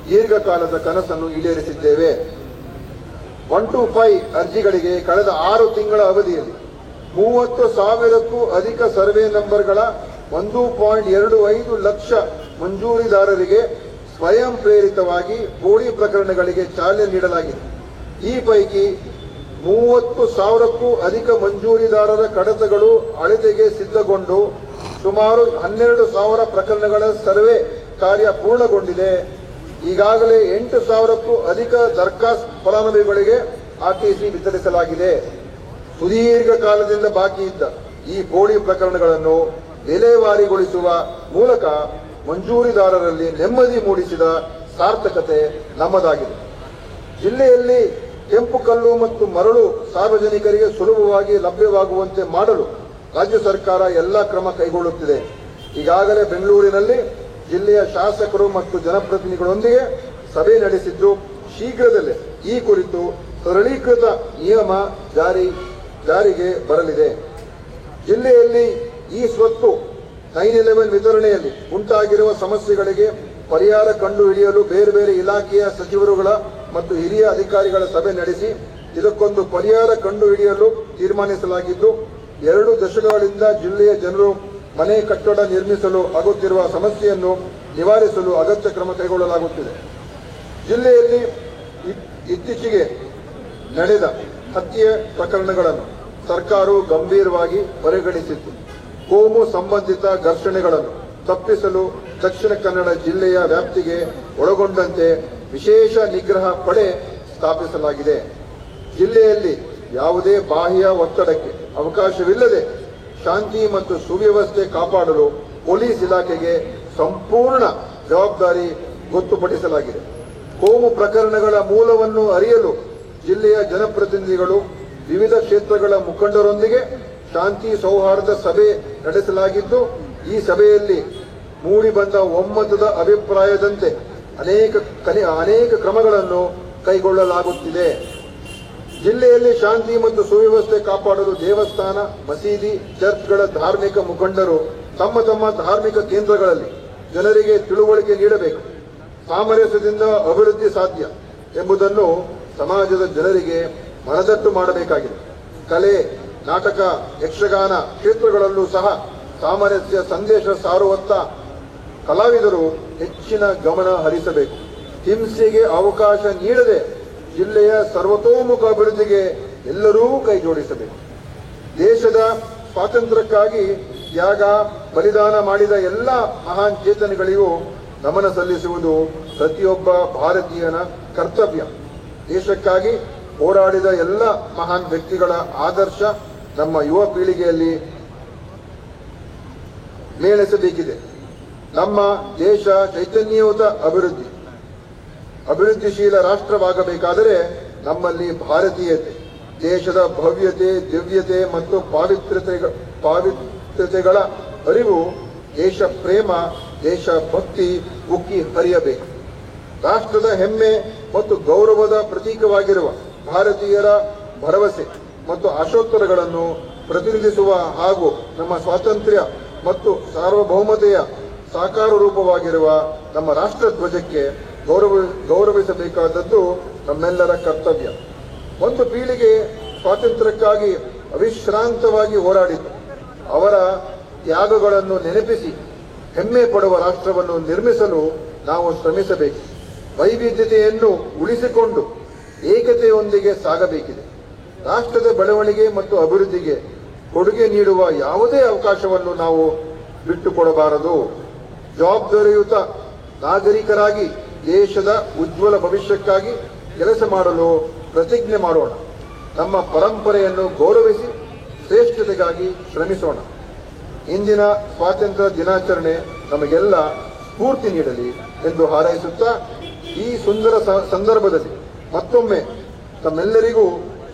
ದೀರ್ಘಕಾಲದ ಕನಸನ್ನು ಈಡೇರಿಸಿದ್ದೇವೆ. 1 to 5 ಅರ್ಜಿಗಳಿಗೆ ಕಳೆದ 6 ತಿಂಗಳ ಅವಧಿಯಲ್ಲಿ 30,000ಕ್ಕೂ ಅಧಿಕ ಸರ್ವೆ ನಂಬರ್ಗಳ 1.25 ಲಕ್ಷ ಮಂಜೂರಿದಾರರಿಗೆ ಸ್ವಯಂ ಪ್ರೇರಿತವಾಗಿ ಪೋಡಿ ಪ್ರಕರಣಗಳಿಗೆ ಚಾಲನೆ ನೀಡಲಾಗಿದೆ. ಈ ಪೈಕಿ 30,000ಕ್ಕೂ ಅಧಿಕ ಮಂಜೂರಿದಾರರ ಕಡತಗಳು ಅಳತೆಗೆ ಸಿದ್ಧಗೊಂಡು ಸುಮಾರು 12,000 ಪ್ರಕರಣಗಳ ಸರ್ವೆ ಕಾರ್ಯ ಪೂರ್ಣಗೊಂಡಿದೆ. ಈಗಾಗಲೇ 8,000ಕ್ಕೂ ಅಧಿಕ ದರ್ಖಾಸ್ತ್ ಫಲಾನುಭವಿಗಳಿಗೆ ಆರ್ಟಿಸಿ ವಿತರಿಸಲಾಗಿದೆ. ಸುದೀರ್ಘ ಕಾಲದಿಂದ ಬಾಕಿ ಇದ್ದ ಈ ಪೋಡಿ ಪ್ರಕರಣಗಳನ್ನು ವಿಲೇವಾರಿಗೊಳಿಸುವ ಮೂಲಕ ಮಂಜೂರಿದಾರರಲ್ಲಿ ನೆಮ್ಮದಿ ಮೂಡಿಸಿದ ಸಾರ್ಥಕತೆ ನಮ್ಮದಾಗಿದೆ. ಜಿಲ್ಲೆಯಲ್ಲಿ ಕೆಂಪು ಕಲ್ಲು ಮತ್ತು ಮರಳು ಸಾರ್ವಜನಿಕರಿಗೆ ಸುಲಭವಾಗಿ ಲಭ್ಯವಾಗುವಂತೆ ಮಾಡಲು ರಾಜ್ಯ ಸರ್ಕಾರ ಎಲ್ಲ ಕ್ರಮ ಕೈಗೊಳ್ಳುತ್ತಿದೆ. ಈಗಾಗಲೇ ಬೆಂಗಳೂರಿನಲ್ಲಿ ಜಿಲ್ಲೆಯ ಶಾಸಕರು ಮತ್ತು ಜನಪ್ರತಿನಿಧಿಗಳೊಂದಿಗೆ ಸಭೆ ನಡೆಸಿದ್ದು, ಶೀಘ್ರದಲ್ಲೇ ಈ ಕುರಿತು ಸರಳೀಕೃತ ನಿಯಮ ಜಾರಿಗೆ ಬರಲಿದೆ. ಜಿಲ್ಲೆಯಲ್ಲಿ ಈ ಸ್ವತ್ತು 9/11 ವಿತರಣೆಯಲ್ಲಿ ಉಂಟಾಗಿರುವ ಸಮಸ್ಯೆಗಳಿಗೆ ಪರಿಹಾರ ಕಂಡುಹಿಡಿಯಲು ಬೇರೆ ಬೇರೆ ಇಲಾಖೆಯ ಸಚಿವರುಗಳ ಮತ್ತು ಹಿರಿಯ ಅಧಿಕಾರಿಗಳ ಸಭೆ ನಡೆಸಿ ಇದಕ್ಕೊಂದು ಪರಿಹಾರ ಕಂಡುಹಿಡಿಯಲು ತೀರ್ಮಾನಿಸಲಾಗಿದ್ದು, 2 ದಶಕಗಳಿಂದ ಜಿಲ್ಲೆಯ ಜನರು ಮನೆ ಕಟ್ಟಡ ನಿರ್ಮಿಸಲು ಆಗುತ್ತಿರುವ ಸಮಸ್ಯೆಯನ್ನು ನಿವಾರಿಸಲು ಅಗತ್ಯ ಕ್ರಮ ಕೈಗೊಳ್ಳಲಾಗುತ್ತಿದೆ. ಜಿಲ್ಲೆಯಲ್ಲಿ ಇತ್ತೀಚೆಗೆ ನಡೆದ ಹತ್ಯೆ ಪ್ರಕರಣಗಳನ್ನು ಸರ್ಕಾರವು ಗಂಭೀರವಾಗಿ ಪರಿಗಣಿಸಿತ್ತು. ಕೋಮು ಸಂಬಂಧಿತ ಘರ್ಷಣೆಗಳನ್ನು ತಪ್ಪಿಸಲು ದಕ್ಷಿಣ ಕನ್ನಡ ಜಿಲ್ಲೆಯ ವ್ಯಾಪ್ತಿಗೆ ಒಳಗೊಂಡಂತೆ ವಿಶೇಷ ನಿಗ್ರಹ ಪಡೆ ಸ್ಥಾಪಿಸಲಾಗಿದೆ. ಜಿಲ್ಲೆಯಲ್ಲಿ ಯಾವುದೇ ಬಾಹ್ಯ ಒತ್ತಡಕ್ಕೆ ಅವಕಾಶವಿಲ್ಲದೆ ಶಾಂತಿ ಮತ್ತು ಸುವ್ಯವಸ್ಥೆ ಕಾಪಾಡಲು ಪೊಲೀಸ್ ಇಲಾಖೆಗೆ ಸಂಪೂರ್ಣ ಜವಾಬ್ದಾರಿ ಗೊತ್ತುಪಡಿಸಲಾಗಿದೆ. ಕೋಮು ಪ್ರಕರಣಗಳ ಮೂಲವನ್ನು ಅರಿಯಲು ಜಿಲ್ಲೆಯ ಜನಪ್ರತಿನಿಧಿಗಳು ವಿವಿಧ ಕ್ಷೇತ್ರಗಳ ಮುಖಂಡರೊಂದಿಗೆ ಶಾಂತಿ ಸೌಹಾರ್ದ ಸಭೆ ನಡೆಸಲಾಗಿದ್ದು, ಈ ಸಭೆಯಲ್ಲಿ ಮೂಡಿಬಂದ ಒಮ್ಮತದ ಅಭಿಪ್ರಾಯದಂತೆ ಅನೇಕ ಕ್ರಮಗಳನ್ನು ಕೈಗೊಳ್ಳಲಾಗುತ್ತಿದೆ. ಜಿಲ್ಲೆಯಲ್ಲಿ ಶಾಂತಿ ಮತ್ತು ಸುವ್ಯವಸ್ಥೆ ಕಾಪಾಡಲು ದೇವಸ್ಥಾನ, ಮಸೀದಿ, ಚರ್ಚ್ಗಳ ಧಾರ್ಮಿಕ ಮುಖಂಡರು ತಮ್ಮ ತಮ್ಮ ಧಾರ್ಮಿಕ ಕೇಂದ್ರಗಳಲ್ಲಿ ಜನರಿಗೆ ತಿಳುವಳಿಕೆ ನೀಡಬೇಕು. ಸಾಮರಸ್ಯದಿಂದ ಅಭಿವೃದ್ಧಿ ಸಾಧ್ಯ ಎಂಬುದನ್ನು ಸಮಾಜದ ಜನರಿಗೆ ಮನದಟ್ಟು ಮಾಡಬೇಕಾಗಿದೆ. ಕಲೆ, ನಾಟಕ, ಯಕ್ಷಗಾನ ಕ್ಷೇತ್ರಗಳಲ್ಲೂ ಸಹ ಸಾಮರಸ್ಯ ಸಂದೇಶ ಸಾರುವತ್ತ ಕಲಾವಿದರು ಹೆಚ್ಚಿನ ಗಮನ ಹರಿಸಬೇಕು. ಹಿಂಸೆಗೆ ಅವಕಾಶ ನೀಡದೆ ಜಿಲ್ಲೆಯ ಸರ್ವತೋಮುಖ ಅಭಿವೃದ್ಧಿಗೆ ಎಲ್ಲರೂ ಕೈ ಜೋಡಿಸಬೇಕು. ದೇಶದ ಸ್ವಾತಂತ್ರ್ಯಕ್ಕಾಗಿ ತ್ಯಾಗ ಬಲಿದಾನ ಮಾಡಿದ ಎಲ್ಲ ಮಹಾನ್ ಚೇತನಗಳಿಗೂ ನಮನ ಸಲ್ಲಿಸುವುದು ಪ್ರತಿಯೊಬ್ಬ ಭಾರತೀಯನ ಕರ್ತವ್ಯ. ದೇಶಕ್ಕಾಗಿ ಹೋರಾಡಿದ ಎಲ್ಲ ಮಹಾನ್ ವ್ಯಕ್ತಿಗಳ ಆದರ್ಶ ನಮ್ಮ ಯುವ ಪೀಳಿಗೆಯಲ್ಲಿ ಮೇಳೈಸಬೇಕಿದೆ. ನಮ್ಮ ದೇಶ ಚೈತನ್ಯಯುತ ಅಭಿವೃದ್ಧಿಶೀಲ ರಾಷ್ಟ್ರವಾಗಬೇಕಾದರೆ ನಮ್ಮಲ್ಲಿ ಭಾರತೀಯತೆ, ದೇಶದ ಭವ್ಯತೆ, ದಿವ್ಯತೆ ಮತ್ತು ಪಾವಿತ್ರ್ಯತೆಗಳ ಅರಿವು, ದೇಶ ಪ್ರೇಮ, ದೇಶ ಭಕ್ತಿ ಉಕ್ಕಿ ಹರಿಯಬೇಕು. ರಾಷ್ಟ್ರದ ಹೆಮ್ಮೆ ಮತ್ತು ಗೌರವದ ಪ್ರತೀಕವಾಗಿರುವ ಭಾರತೀಯರ ಭರವಸೆ ಮತ್ತು ಆಶೋತ್ತರಗಳನ್ನು ಪ್ರತಿನಿಧಿಸುವ ಹಾಗೂ ನಮ್ಮ ಸ್ವಾತಂತ್ರ್ಯ ಮತ್ತು ಸಾರ್ವಭೌಮತೆಯ ಸಾಕಾರ ರೂಪವಾಗಿರುವ ನಮ್ಮ ರಾಷ್ಟ್ರ ಧ್ವಜಕ್ಕೆ ಗೌರವಿಸಬೇಕಾದದ್ದು ನಮ್ಮೆಲ್ಲರ ಕರ್ತವ್ಯ. ಒಂದು ಪೀಳಿಗೆ ಸ್ವಾತಂತ್ರ್ಯಕ್ಕಾಗಿ ಅವಿಶ್ರಾಂತವಾಗಿ ಹೋರಾಡಿತು. ಅವರ ತ್ಯಾಗಗಳನ್ನು ನೆನಪಿಸಿ ಹೆಮ್ಮೆ ಪಡುವ ರಾಷ್ಟ್ರವನ್ನು ನಿರ್ಮಿಸಲು ನಾವು ಶ್ರಮಿಸಬೇಕು. ವೈವಿಧ್ಯತೆಯನ್ನು ಉಳಿಸಿಕೊಂಡು ಏಕತೆಯೊಂದಿಗೆ ಸಾಗಬೇಕಿದೆ. ರಾಷ್ಟ್ರದ ಬೆಳವಣಿಗೆ ಮತ್ತು ಅಭಿವೃದ್ಧಿಗೆ ಕೊಡುಗೆ ನೀಡುವ ಯಾವುದೇ ಅವಕಾಶವನ್ನು ನಾವು ಬಿಟ್ಟುಕೊಡಬಾರದು. ಜವಾಬ್ದಾರಿಯುತ ನಾಗರಿಕರಾಗಿ ದೇಶದ ಉಜ್ವಲ ಭವಿಷ್ಯಕ್ಕಾಗಿ ಕೆಲಸ ಮಾಡಲು ಪ್ರತಿಜ್ಞೆ ಮಾಡೋಣ. ನಮ್ಮ ಪರಂಪರೆಯನ್ನು ಗೌರವಿಸಿ ಶ್ರೇಷ್ಠತೆಗಾಗಿ ಶ್ರಮಿಸೋಣ. ಇಂದಿನ ಸ್ವಾತಂತ್ರ್ಯ ದಿನಾಚರಣೆ ನಮಗೆಲ್ಲ ಸ್ಫೂರ್ತಿ ನೀಡಲಿ ಎಂದು ಹಾರೈಸುತ್ತಾ ಈ ಸುಂದರ ಸಂದರ್ಭದಲ್ಲಿ ಮತ್ತೊಮ್ಮೆ ತಮ್ಮೆಲ್ಲರಿಗೂ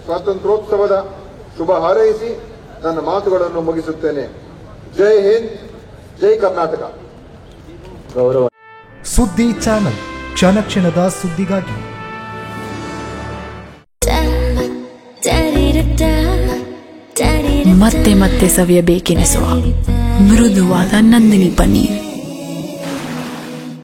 ಸ್ವಾತಂತ್ರ್ಯೋತ್ಸವದ ಶುಭ ಹಾರೈಸಿ ನನ್ನ ಮಾತುಗಳನ್ನು ಮುಗಿಸುತ್ತೇನೆ. ಜೈ ಹಿಂದ್, ಜೈ ಕರ್ನಾಟಕ. ಗೌರವ ಸುದ್ದಿ ಚಾನಲ್, ಕ್ಷಣ ಕ್ಷಣದ ಸುದ್ದಿಗಾಗಿ. ಮತ್ತೆ ಮತ್ತೆ ಸವಿಯಬೇಕೆನಿಸುವ ಮೃದುವಾದ ನಂದಿನಿ ಪನ್ನೀರ್.